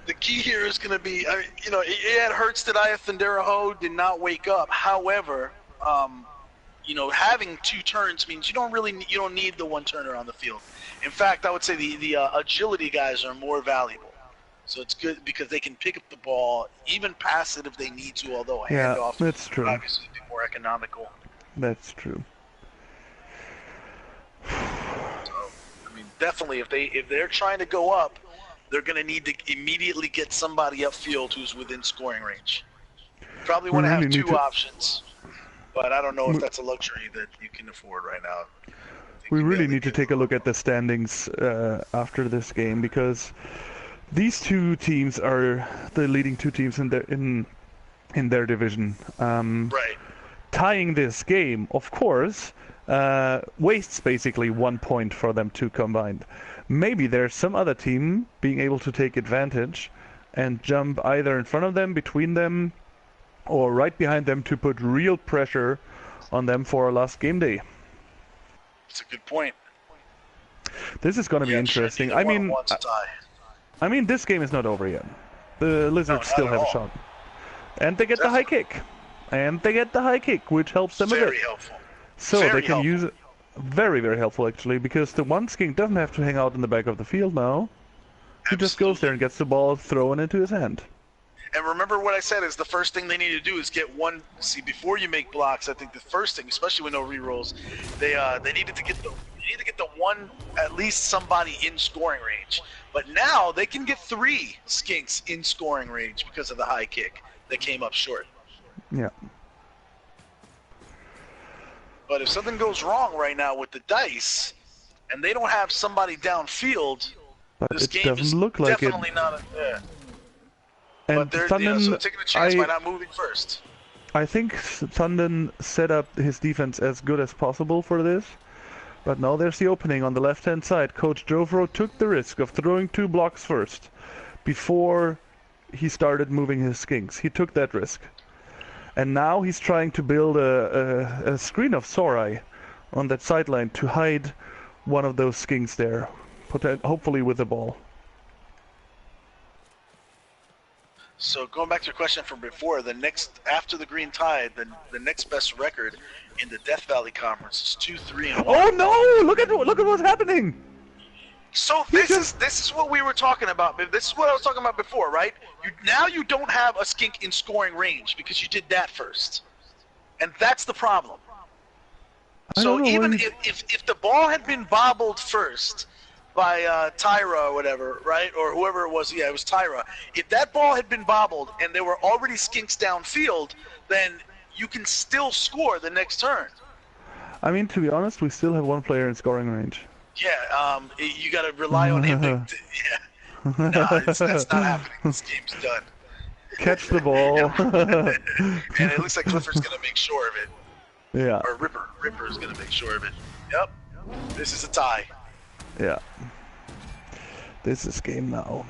The key here is going to be, you know, it hurts that Eye of Thunderaho did not wake up. However, you know, having 2 turns means you don't need the one turner on the field. In fact, I would say the agility guys are more valuable. So it's good because they can pick up the ball, even pass it if they need to, although a handoff that's true. would obviously be more economical. That's true. So, I mean, definitely, if they're trying to go up, they're going to need to immediately get somebody upfield who's within scoring range. Probably want to have 2 options, but I don't know if that's a luxury that you can afford right now. We really need to take a look at the standings after this game, because these 2 teams are the leading 2 teams in their division. Right. Tying this game, of course, wastes basically 1 point for them 2 combined. Maybe there's some other team being able to take advantage and jump either in front of them, between them, or right behind them to put real pressure on them for our last game day. That's a good point. This is going to be interesting. I mean, this game is not over yet. The Lizards still have a shot. And they get the high kick. And they get the high kick, which helps them a bit. Very helpful. So Very they can helpful. use it. Very, very helpful, actually, because the one skink doesn't have to hang out in the back of the field now. He just goes there and gets the ball thrown into his hand. And remember what I said is the first thing they need to do is get one. See, before you make blocks, I think the first thing, especially with no rerolls, they needed to get the one, at least somebody in scoring range. But now they can get 3 skinks in scoring range because of the high kick that came up short. Yeah. But if something goes wrong right now with the dice, and they don't have somebody downfield, But this it game doesn't is look like definitely it. not. And But they're Thunden, so taking a chance by not moving first. I think Thunden set up his defense as good as possible for this. But now there's the opening on the left-hand side. Coach Jovro took the risk of throwing 2 blocks first before he started moving his skinks. He took that risk. And now he's trying to build a screen of Sorai on that sideline to hide one of those skinks there, hopefully with the ball. So going back to your question from before, after the Green Tide, the next best record in the Death Valley Conference is 2-3-1. Oh no! Look at what's happening! So this is what we were talking about. This is what I was talking about before, right? Now you don't have a skink in scoring range because you did that first, and that's the problem. So even if the ball had been bobbled first by Tyra or whatever, right, or whoever it was, it was Tyra. If that ball had been bobbled and there were already skinks downfield, then you can still score the next turn. I mean, to be honest, we still have 1 player in scoring range. Yeah, you got to rely on him. Yeah. No, that's not happening. This game's done. Catch the ball. And it looks like Clifford's going to make sure of it. Yeah. Or Ripper is going to make sure of it. Yep. This is a tie. Yeah. This is game now.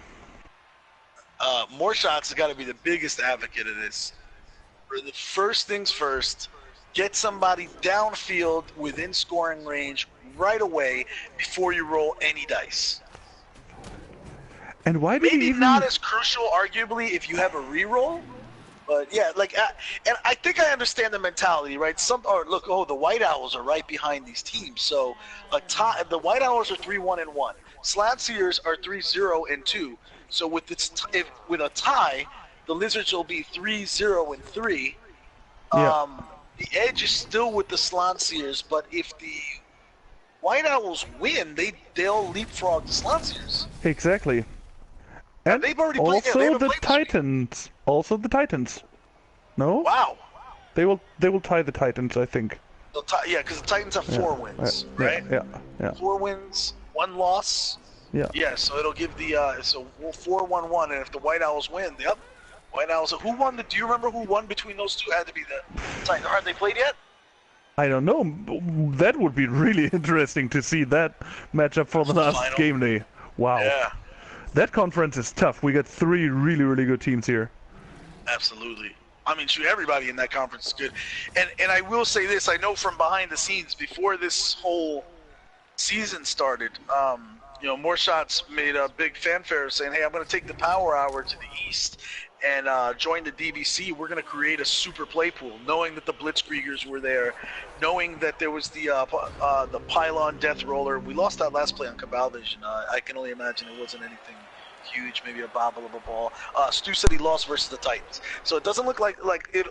More shots has got to be the biggest advocate of this. For the first things first, get somebody downfield within scoring range right away before you roll any dice. And why do Maybe you even... not as crucial, arguably, if you have a reroll. But yeah, and I think I understand the mentality, right? The White Owls are right behind these teams. So the White Owls are 3-1-1. Slatseers are 3-0-2. So with a tie, the Lizards will be 3-0-3. Yeah. The edge is still with the Slatseers, but if the White Owls win, they'll leapfrog the Slatseers. Exactly. And they've already played. Also the Titans. Also the Titans. No? Wow. They will tie the Titans, I think. Yeah, because the Titans have 4 wins, right? Yeah. 4 wins, 1 loss. Yeah. Yeah, so it'll give the 4-1-1, and if the White Owls win, White Owls. Who won? Do you remember who won between those two? It had to be the Titans. Have they played yet? I don't know. That would be really interesting to see that matchup for the last game day. Wow. Yeah. That conference is tough. We got 3 really, really good teams here. Absolutely. I mean, shoot, everybody in that conference is good. And I will say this. I know from behind the scenes, before this whole season started, More Shots made a big fanfare saying, hey, I'm going to take the Power Hour to the east and join the DBC. We're going to create a super play pool, knowing that the Blitzkriegers were there, knowing that there was the Pylon Death Roller. We lost that last play on Cabal Vision. I can only imagine it wasn't anything huge, maybe a bobble of a ball. Stu said he lost versus the Titans, so it doesn't look like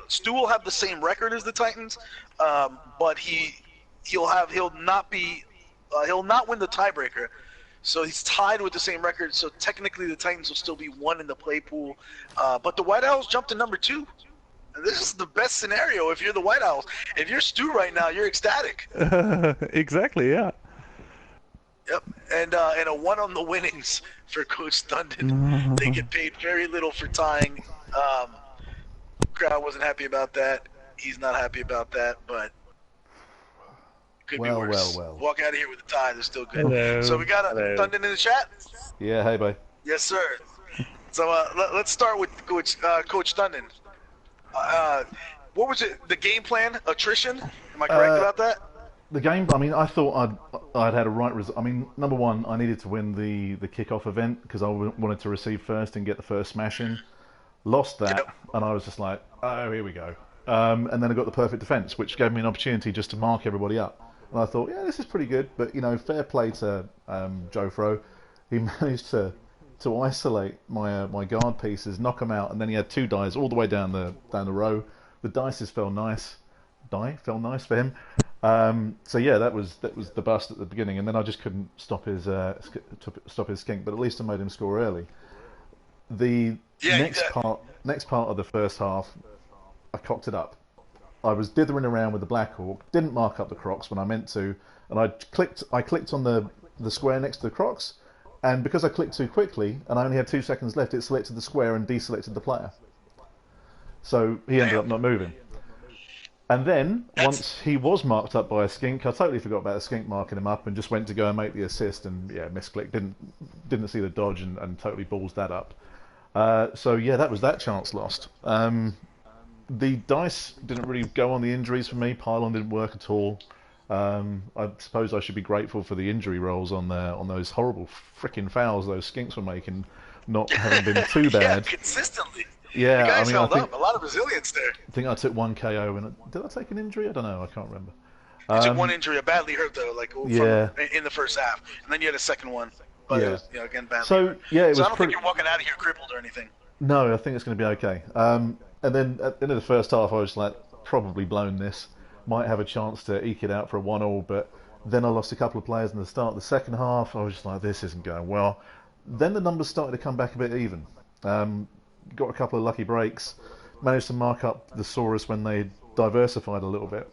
Stu will have the same record as the Titans, but he'll not win the tiebreaker. So he's tied with the same record, so technically the Titans will still be 1 in the play pool. But the White Owls jumped to number 2. And this is the best scenario if you're the White Owls. If you're Stu right now, you're ecstatic. Exactly, yeah. Yep, and a 1 on the winnings for Coach Thunden. They get paid very little for tying. Crowd wasn't happy about that. He's not happy about that, but could be worse. Well. Walk out of here with a tie. They're still good. Hello. So we got Thunden in the chat. Yeah, hey, bye. Yes, sir. So let's start with Coach Thunden. What was it? The game plan? Attrition? Am I correct about that? The game, I mean, I thought I'd had a right result. I mean, number one, I needed to win the kickoff event because I wanted to receive first and get the first smash in. Lost that, and I was just like, oh, here we go. and then I got the perfect defence, which gave me an opportunity just to mark everybody up. And I thought, yeah, this is pretty good. But fair play to Joe Fro. He managed to isolate my guard pieces, knock them out, and then he had 2 dies all the way down the row. The dices fell nice. Fell nice for him. So yeah, that was the bust at the beginning, and then I just couldn't stop his skink. But at least I made him score early. The next part of the first half, I cocked it up. I was dithering around with the Black Hawk, didn't mark up the Crocs when I meant to, and I clicked on the square next to the Crocs, and because I clicked too quickly and I only had 2 seconds left, it selected the square and deselected the player. So he ended up not moving. And then, once he was marked up by a skink, I totally forgot about the skink marking him up and just went to go and make the assist, and yeah, misclicked, didn't see the dodge and totally balls that up. So yeah, that was that chance lost. The dice didn't really go on the injuries for me. Pylon didn't work at all. I suppose I should be grateful for the injury rolls on those horrible frickin' fouls those skinks were making, not having been too bad. Yeah, consistently. Yeah, you guys held up. A lot of resilience there. I think I took 1 KO, and did I take an injury? I don't know. I can't remember. You took 1 injury, a badly hurt though, in the first half, and then you had a second one. But it was, again, badly hurt. Yeah, it was. So I don't think you're walking out of here crippled or anything. No, I think it's going to be okay. And then at the end of the first half, I was like, probably blown this. Might have a chance to eke it out for a 1-1, but then I lost a couple of players in the start of the second half. I was just like, this isn't going well. Then the numbers started to come back a bit even. Got a couple of lucky breaks. Managed to mark up the Saurus when they diversified a little bit.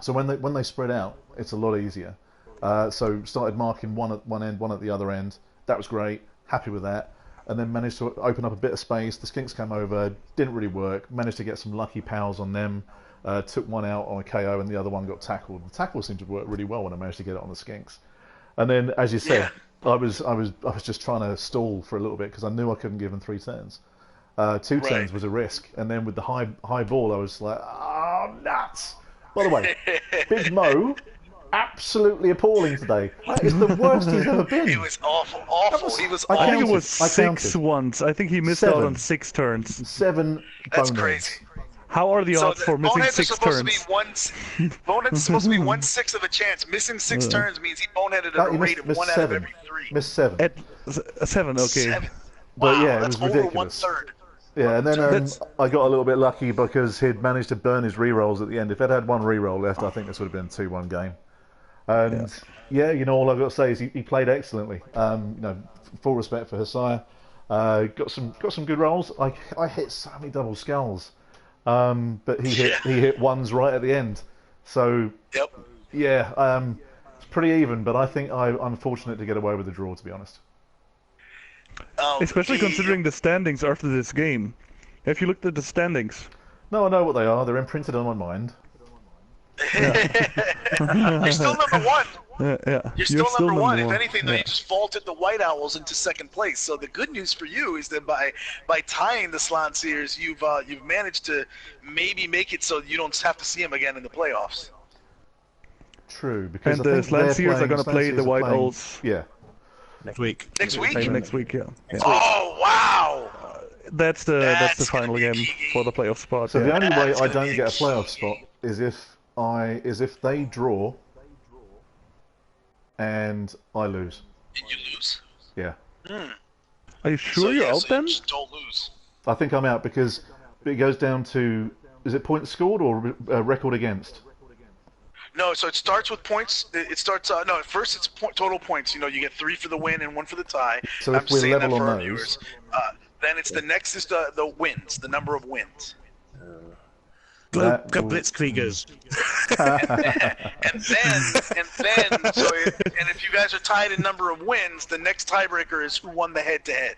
So when they spread out, it's a lot easier. So started marking one at one end, one at the other end. That was great. Happy with that. And then managed to open up a bit of space. The skinks came over. Didn't really work. Managed to get some lucky pals on them. Took one out on a KO, and the other one got tackled. The tackle seemed to work really well when I managed to get it on the skinks. And then, as you said, I was just trying to stall for a little bit because I knew I couldn't give them 3 turns. 2 turns was a risk, and then with the high ball, I was like, oh, nuts! By the way, Big Mo, absolutely appalling today. That is the worst he's ever been. He was awful. He was awful. I think it was 6 once. I think he missed out on 6 turns. 7 That's boners. crazy. How are the odds for missing 6 turns? Bonehead's supposed to be 1/6 of a chance. Missing 6 turns means he boneheaded at a rate of 1 out of every 3. Missed 7. At 7, okay. 7. But wow, yeah, it that's was ridiculous. over 1/3. Yeah, and then I got a little bit lucky because he'd managed to burn his rerolls at the end. If I'd had 1 reroll left, I think this would have been a 2-1 game. And all I've got to say is he played excellently. Full respect for Hosea. Got some good rolls. I hit so many double skulls, but he hit ones right at the end. So it's pretty even. But I think I'm fortunate to get away with the draw, to be honest. Especially considering the standings after this game. Have you looked at the standings? No, I know what they are. They're imprinted on my mind. You're still number 1. You're still number 1. If anything, though, you just vaulted the White Owls into 2nd place. So the good news for you is that by tying the Slanseers, you've managed to maybe make it so you don't have to see them again in the playoffs. True, because and the Slanseers are going to play the White Owls. Yeah. Next week. Next week? Next week, yeah. Oh, wow! That's the final game for the playoff spot. So the only way I don't get a playoff spot is if they draw and I lose. And you lose? Yeah. Are you sure you're out then? You just don't lose. I think I'm out because it goes down to, is it points scored or record against? No, so it starts with points. It starts. No, at first it's total points. You get 3 for the win and 1 for the tie. So if we're level on those, viewers. Then it's the next is the wins, the number of wins. Blitzkriegers. and if you guys are tied in number of wins, the next tiebreaker is who won the head-to-head.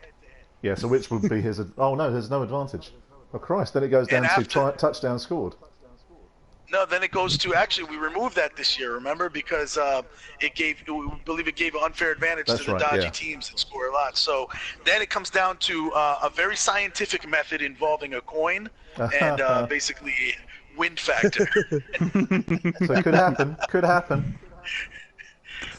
Yeah, so which would be his? Oh no, there's no advantage. Oh Christ! Then it goes down to touchdown scored. No, then it goes to, actually, we removed that this year, remember? Because we believe it gave an unfair advantage to the dodgy teams that score a lot. So then it comes down to a very scientific method involving a coin and basically wind factor. So it could happen.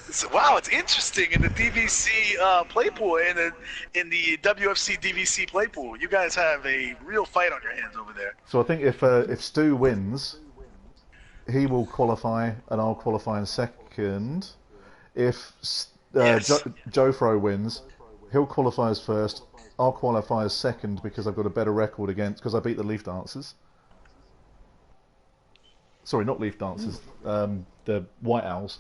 So, wow, it's interesting in the DVC play pool and in the WFC DVC play pool. You guys have a real fight on your hands over there. So I think if Stu wins, he will qualify and I'll qualify in second. If Jofro wins, he'll qualify as first. I'll qualify as second because I've got a better record because I beat the Leaf Dancers. Sorry, not Leaf Dancers. The White Owls.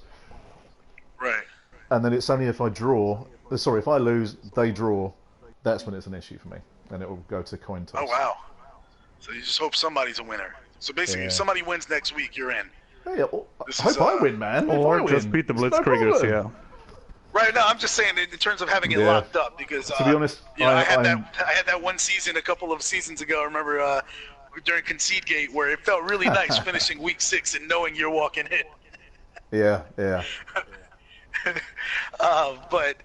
Right. And then it's only if I draw. Sorry, if I lose, they draw. That's when it's an issue for me, and it will go to coin toss. Oh wow! So you just hope somebody's a winner. So basically, if somebody wins next week, you're in. Yeah, I hope I win, man. Or just beat the Blitzkriegers, yeah. Right. No, I'm just saying in terms of having it locked up because to be honest, I had that one season a couple of seasons ago. I remember during Concede Gate where it felt really nice finishing week 6 and knowing you're walking in. Yeah. But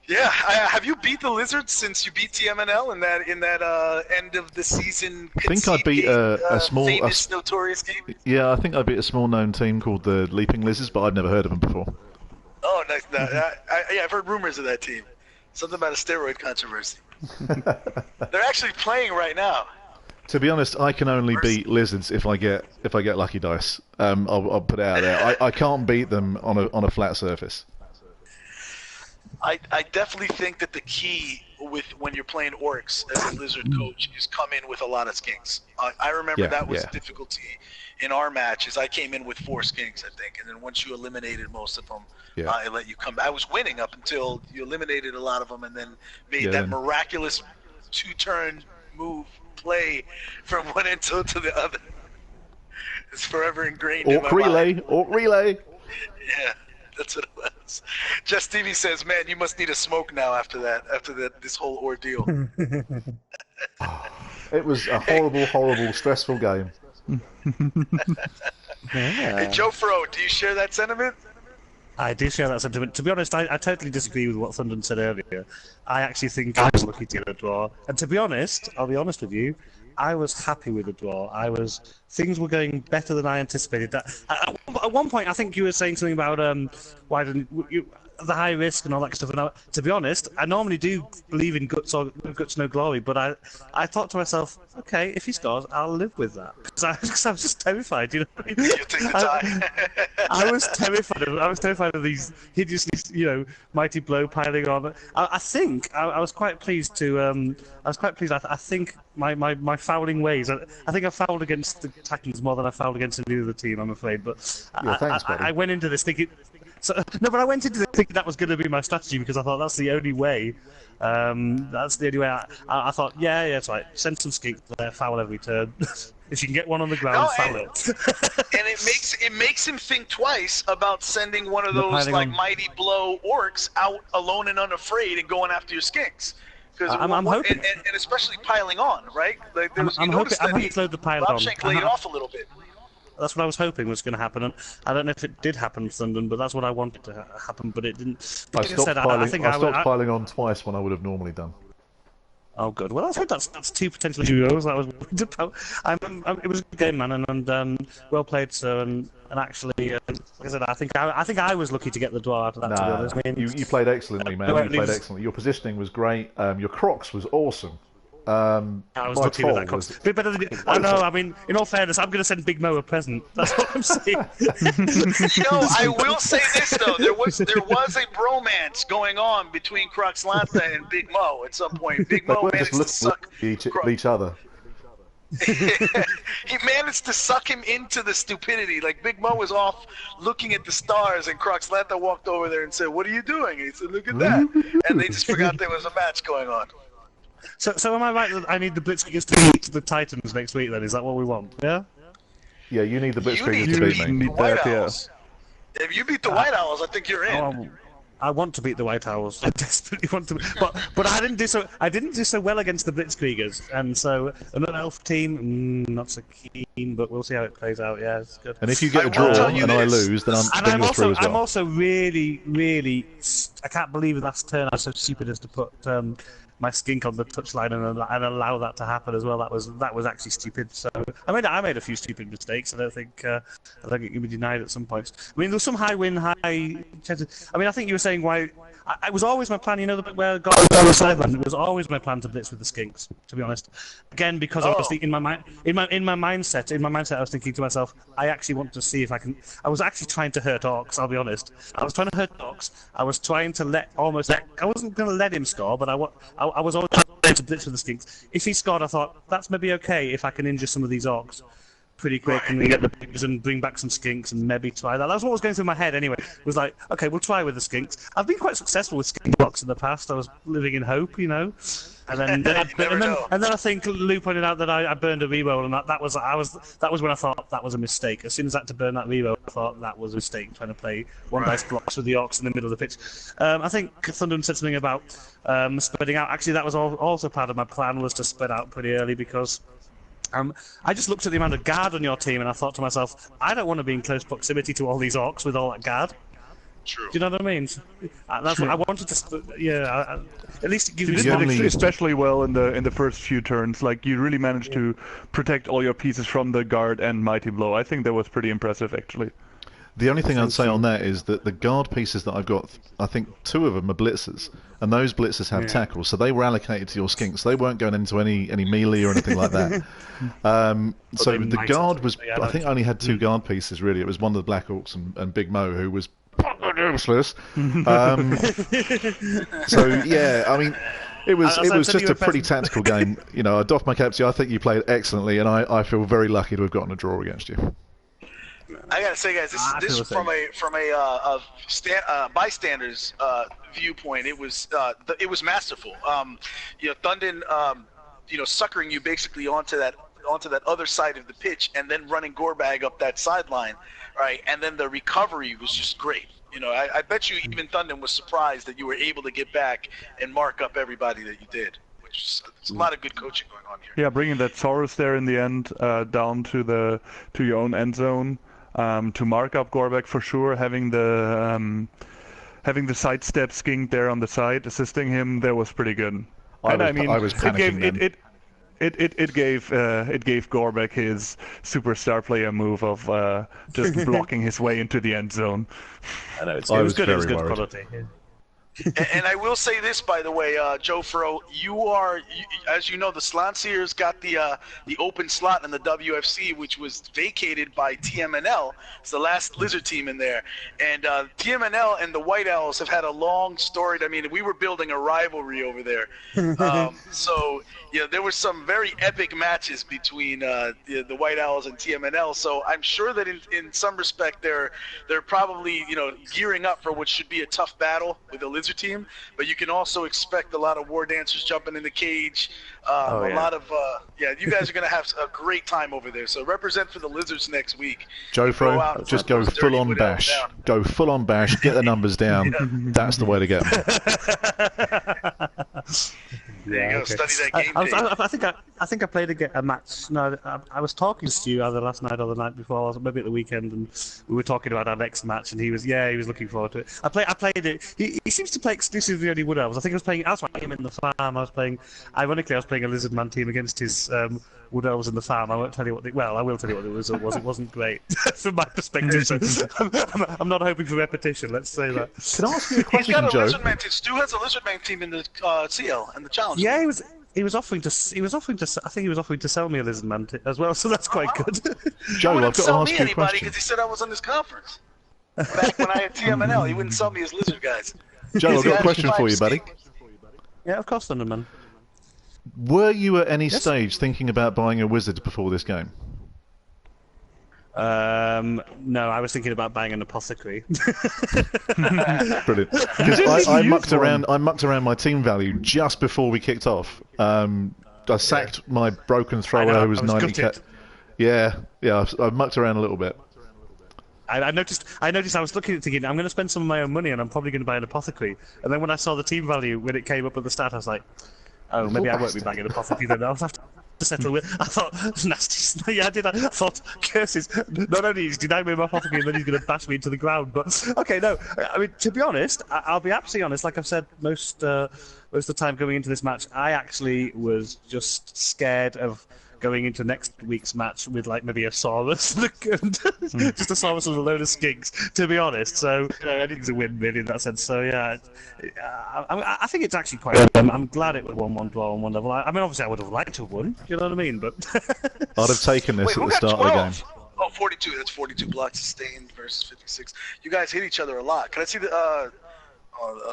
yeah, have you beat the Lizards since you beat TMNL in that end of the season? I think I beat a small, famous, notorious game. Yeah, I think I beat a small-known team called the Leaping Lizzies, but I'd never heard of them before. Oh, nice. I've heard rumors of that team. Something about a steroid controversy. They're actually playing right now. To be honest, I can only beat Lizards if I get lucky dice. I'll put it out there. I can't beat them on a flat surface. I definitely think that the key with when you're playing Orcs as a Lizard coach is come in with a lot of skinks. I remember that was the difficulty in our matches. I came in with 4 skinks, I think, and then once you eliminated most of them, it let you come back. I was winning up until you eliminated a lot of them and then made that miraculous 2-turn move play from one end to the other. It's forever ingrained in my mind. Orc relay. Yeah, that's what it was. Just Stevie says, "Man, you must need a smoke now after this whole ordeal." It was a horrible, stressful game. Hey, Joe Fro, do you share that sentiment? I do share that sentiment. To be honest, I totally disagree with what Thundon said earlier. I actually think I was lucky to get a draw. And to be honest, I'll be honest with you, I was happy with the draw. Things were going better than I anticipated. At one point, I think you were saying something about why didn't you the high risk and all that stuff. And to be honest, I normally do believe in guts no glory. But I thought to myself, okay, if he scores, I'll live with that because I was just terrified. You know, what I mean? You take the time. I was terrified of these hideously, mighty blow piling on. I think I was quite pleased to. I think my fouling ways. I think I fouled against the Titans more than I fouled against any other team. I'm afraid, but thanks, I went into this thinking. But I went into this thinking that was going to be my strategy because I thought that's the only way. That's the only way. I thought, yeah, it's right. Send some skink there, foul every turn. If you can get one on the ground, foul it. And it makes him think twice about sending one of those mighty blow orcs out alone and unafraid and going after your skinks. I'm hoping, and especially piling on, right? Like I'm hoping to load the pile on. Lobshank laid off a little bit. That's what I was hoping was going to happen, and I don't know if it did happen, Thundon, but that's what I wanted to happen, but it didn't. I stopped piling on twice when I would have normally done. Oh, good. Well, that's 2 potential duos that I was worried about. It was a good game, man, and well played, sir. And actually, like I said, I think I was lucky to get the draw out of that. To be honest. I mean, you played excellently, man. You played excellently. Your positioning was great. Your Crocs was awesome. I was lucky with that Crocs. Bit better than I know. I mean, in all fairness, I'm going to send Big Mo a present. That's what I'm saying. I will say this though: there was a bromance going on between Crocs Lanta and Big Mo at some point. Big Mo managed to suck each other. He managed to suck him into the stupidity. Like Big Mo was off looking at the stars, and Crocs Lanta walked over there and said, "What are you doing?" And he said, "Look at that," and they just forgot there was a match going on. So am I right that I need the Blitzkriegers to beat the Titans next week? Then is that what we want? Yeah. Yeah, you need the Blitzkriegers to beat me. If you beat the White Owls, I think you're in. I want to beat the White Owls. I desperately want to, but I didn't do so. I didn't do so well against the Blitzkriegers, and so another elf team, not so keen. But we'll see how it plays out. Yeah, it's good. And if you get a draw and I lose, then I'm through as well. I'm also really, I can't believe last turn I was so stupid as to put my skink on the touchline and allow that to happen as well. That was actually stupid. So I made a few stupid mistakes. I don't think it can be denied at some points. I mean, there was some high chances. I mean, I think you were saying why. It was always my plan, you know, where God was sideline. It was always my plan to blitz with the skinks. To be honest, again because I was thinking in my mindset, I was thinking to myself, I actually want to see if I can. I was actually trying to hurt Orcs. I'll be honest. I was trying to hurt Orcs. I was trying to I wasn't going to let him score, but I was always trying to blitz with the skinks. If he scored, I thought that's maybe okay if I can injure some of these Orcs pretty quick and get the pigs and bring back some skinks and maybe try that. That's what was going through my head anyway. It was like, okay, we'll try with the skinks. I've been quite successful with skink blocks in the past. I was living in hope, you know. And then I think Lou pointed out that I burned a reroll, and that was when I thought that was a mistake. As soon as I had to burn that reroll, I thought that was a mistake, trying to play one dice blocks with the Orcs in the middle of the pitch. I think Thunderdome said something about spreading out. Actually, that was also part of my plan, was to spread out pretty early, because I just looked at the amount of guard on your team and I thought to myself, I don't want to be in close proximity to all these Orcs with all that guard. True. Do you know what I mean? That's what I wanted to. Yeah, at least it gives you me. did especially well in the first few turns. Like, you really managed to protect all your pieces from the guard and mighty blow. I think that was pretty impressive, actually. The only thing I'd say on that is that the guard pieces that I've got, I think 2 of them are blitzers, and those blitzers have tackles, so they were allocated to your skinks. They weren't going into any melee or anything like that. So the guard was, I think, I only had 2 guard pieces really. It was one of the Black Orcs and Big Mo, who was useless. So yeah, I mean, it was just a pretty tactical game. You know, I doff my cap to you. I think you played excellently, and I feel very lucky to have gotten a draw against you. I gotta say, guys, this is from a bystander's viewpoint. It was masterful. You know, Thundin, suckering you basically onto that other side of the pitch, and then running Gorbag up that sideline, right? And then the recovery was just great. You know, I bet you even Thundin was surprised that you were able to get back and mark up everybody that you did. Which is a lot of good coaching going on here. Yeah, bringing that Saurus there in the end down to your own end zone. To mark up Gorbek for sure, having the sidestep skink there on the side, assisting him, that was pretty good. I was panicking then. It gave Gorbek his superstar player move of just blocking his way into the end zone. I know, it was good. It was good quality. And I will say this, by the way, Joe Fro, as you know, the Slanciers got the open slot in the WFC, which was vacated by TMNL. It's the last Lizard team in there. And TMNL and the White Owls have had a long storied. I mean, we were building a rivalry over there. So yeah, there were some very epic matches between the White Owls and TMNL. So I'm sure that in some respect they're probably gearing up for what should be a tough battle with the Lizard team, but you can also expect a lot of war dancers jumping in the cage. A lot of you guys are gonna have a great time over there. So represent for the Lizards next week. Joe Fro, just go full on bash. Go full on bash. Get the numbers down. That's the way to get them. There you go. Study that game. I think I played a match. No, I was talking to you either last night or the night before, or maybe at the weekend, and we were talking about our next match, and he was looking forward to it. I played it. He seems to play exclusively only Wood Elves. I think I was playing him in the farm. Ironically, I was playing a Lizard Man team against his Wood Elves in the farm. I won't tell you what. I will tell you what it was. It wasn't great from my perspective. So I'm not hoping for repetition. Let's say that. Can I ask you a question, Joe? Joe? Stu has a Lizard Man team in the CL and the challenge. Yeah, he was offering to. I think he was offering to sell me a Lizard Man as well. So that's quite good. Joe, I've got to ask you a question. Because he said I was on this conference back when I had TMNL. He wouldn't sell me his Lizard guys. Joe, I've got a question for you, buddy. Yeah, of course, Thunderman. Were you at any stage thinking about buying a wizard before this game? No, I was thinking about buying an apothecary. Brilliant. Because I mucked around my team value just before we kicked off. I sacked my broken thrower who was 90k. Yeah, I mucked around a little bit. I noticed I was looking at thinking, I'm going to spend some of my own money and I'm probably going to buy an apothecary. And then when I saw the team value when it came up at the start, I was like, oh, maybe I won't be buying an apothecary then. settle with. I thought, nasty. Yeah, I did. I thought, curses. Not only is he denying me my property, and then he's going to bash me into the ground. But okay, no. I mean, to be honest, I'll be absolutely honest. Like I've said most of the time going into this match, I actually was just scared of going into next week's match with like maybe a Saurus, just a Saurus with a load of skinks, to be honest. So anything's a win really in that sense. So yeah, I think it's actually quite. I'm glad it was 1-1 draw on one level. I mean, obviously I would have liked to have won. You know what I mean? But I'd have taken this at the start of the game. Oh, 42. That's 42 blocks sustained versus 56. You guys hit each other a lot. Can I see the?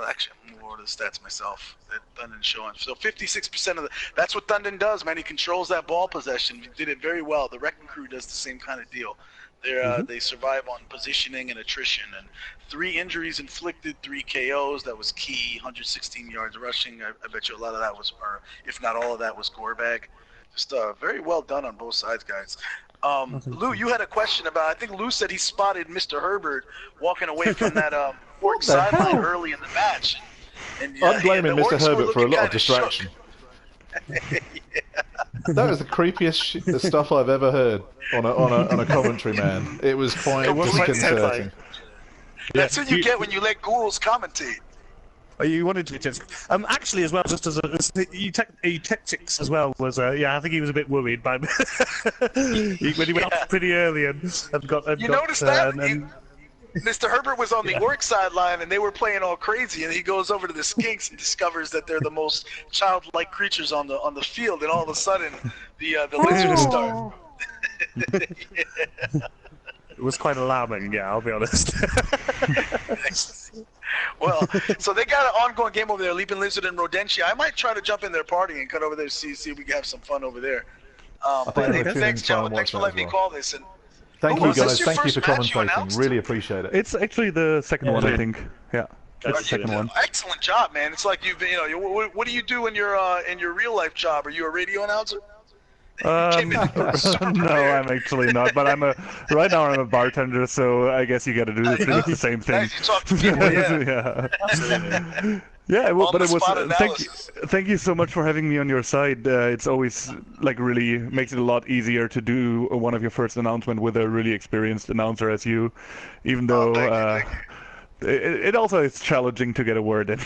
Actually, I'm going to go over the stats myself that Thundon's showing. So 56% of the... That's what Thundon does, man. He controls that ball possession. He did it very well. The Wrecking Crew does the same kind of deal. They survive on positioning and attrition. And 3 injuries inflicted, 3 KOs. That was key. 116 yards rushing. I bet you a lot of that was, or if not all of that, was gore bag. Just very well done on both sides, guys. Lou, you had a question about... I think Lou said he spotted Mr. Herbert walking away from that... Orc sideline early in the match. And, I'm blaming Mr. Herbert for a lot of distraction. Yeah. That was the creepiest stuff I've ever heard on a commentary, man. It was quite disconcerting. That's what you get when you let ghouls commentate. Oh, you wanted to just actually as well, just as tactics as well was I think he was a bit worried by when he went off pretty early and got. You noticed that? Mr. Herbert was on the Orc sideline, and they were playing all crazy, and he goes over to the Skinks and discovers that they're the most childlike creatures on the field, and all of a sudden, the Lizzies start. It was quite alarming, yeah, I'll be honest. Well, so they got an ongoing game over there, Leaping Lizard and Rodentia. I might try to jump in their party and cut over there to see if we can have some fun over there. But hey, thanks, gentlemen. Thanks for letting me call this. And thank you, guys. Thank you for commentating. Really appreciate it. It's actually the second one, I think. Yeah, it's the second one. Excellent job, man. It's like you've been, what do you do in your real life job? Are you a radio announcer? No, I'm actually not. But right now I'm a bartender, so I guess you got to do the same thing. Nice, you talk to people, yeah. Yeah, well, but it was. Thank you so much for having me on your side. It's always like really makes it a lot easier to do one of your first announcement with a really experienced announcer as you, even though thank you. It also is challenging to get a word in.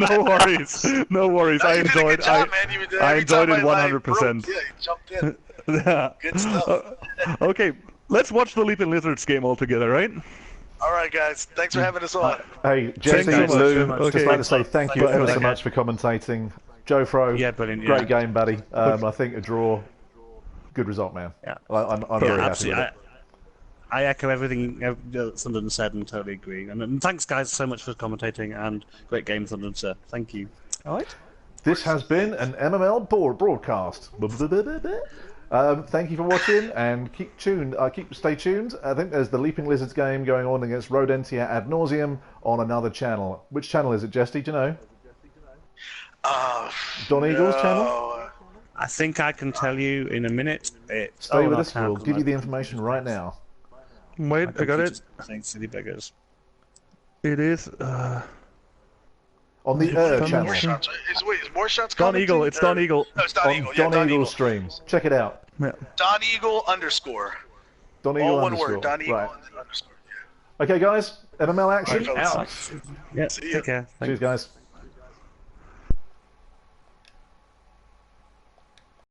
No worries, no worries. No, I enjoyed. I enjoyed it 100%. Yeah, you jumped in. Yeah. Good stuff. Okay, let's watch the Leaping Lizards game all together, right? All right, guys. Thanks for having us on. Hey, Jesse, Lou, just like to say thank you ever so much for commentating. Joe Fro, great game, buddy. I think a draw, good result, man. Yeah. I'm very happy with it. I echo everything that Thundon said and totally agree. And thanks, guys, so much for commentating and great game, Thundon, sir. Thank you. All right. This has been an MML broadcast. Thank you for watching and keep tuned. Stay tuned. I think there's the Leaping Lizards game going on against Rodentia ad nauseum on another channel. Which channel is it, Jesty? Do you know? Don Eagle's channel? I think I can tell you in a minute. Stay with us. We'll give you the information right now. Wait, I got it. Thanks, City Beggars. It is. On the channel. More shots. Is more shots Don coming? Eagle. It's Don Eagle. No, it's Don Eagle. Don Eagle's streams. Check it out. Yeah. Don Eagle _ Don Eagle all one underscore. word. Don Eagle right. _ Okay, guys. MML action Right, out. Yeah, See ya. take care. Cheers, guys.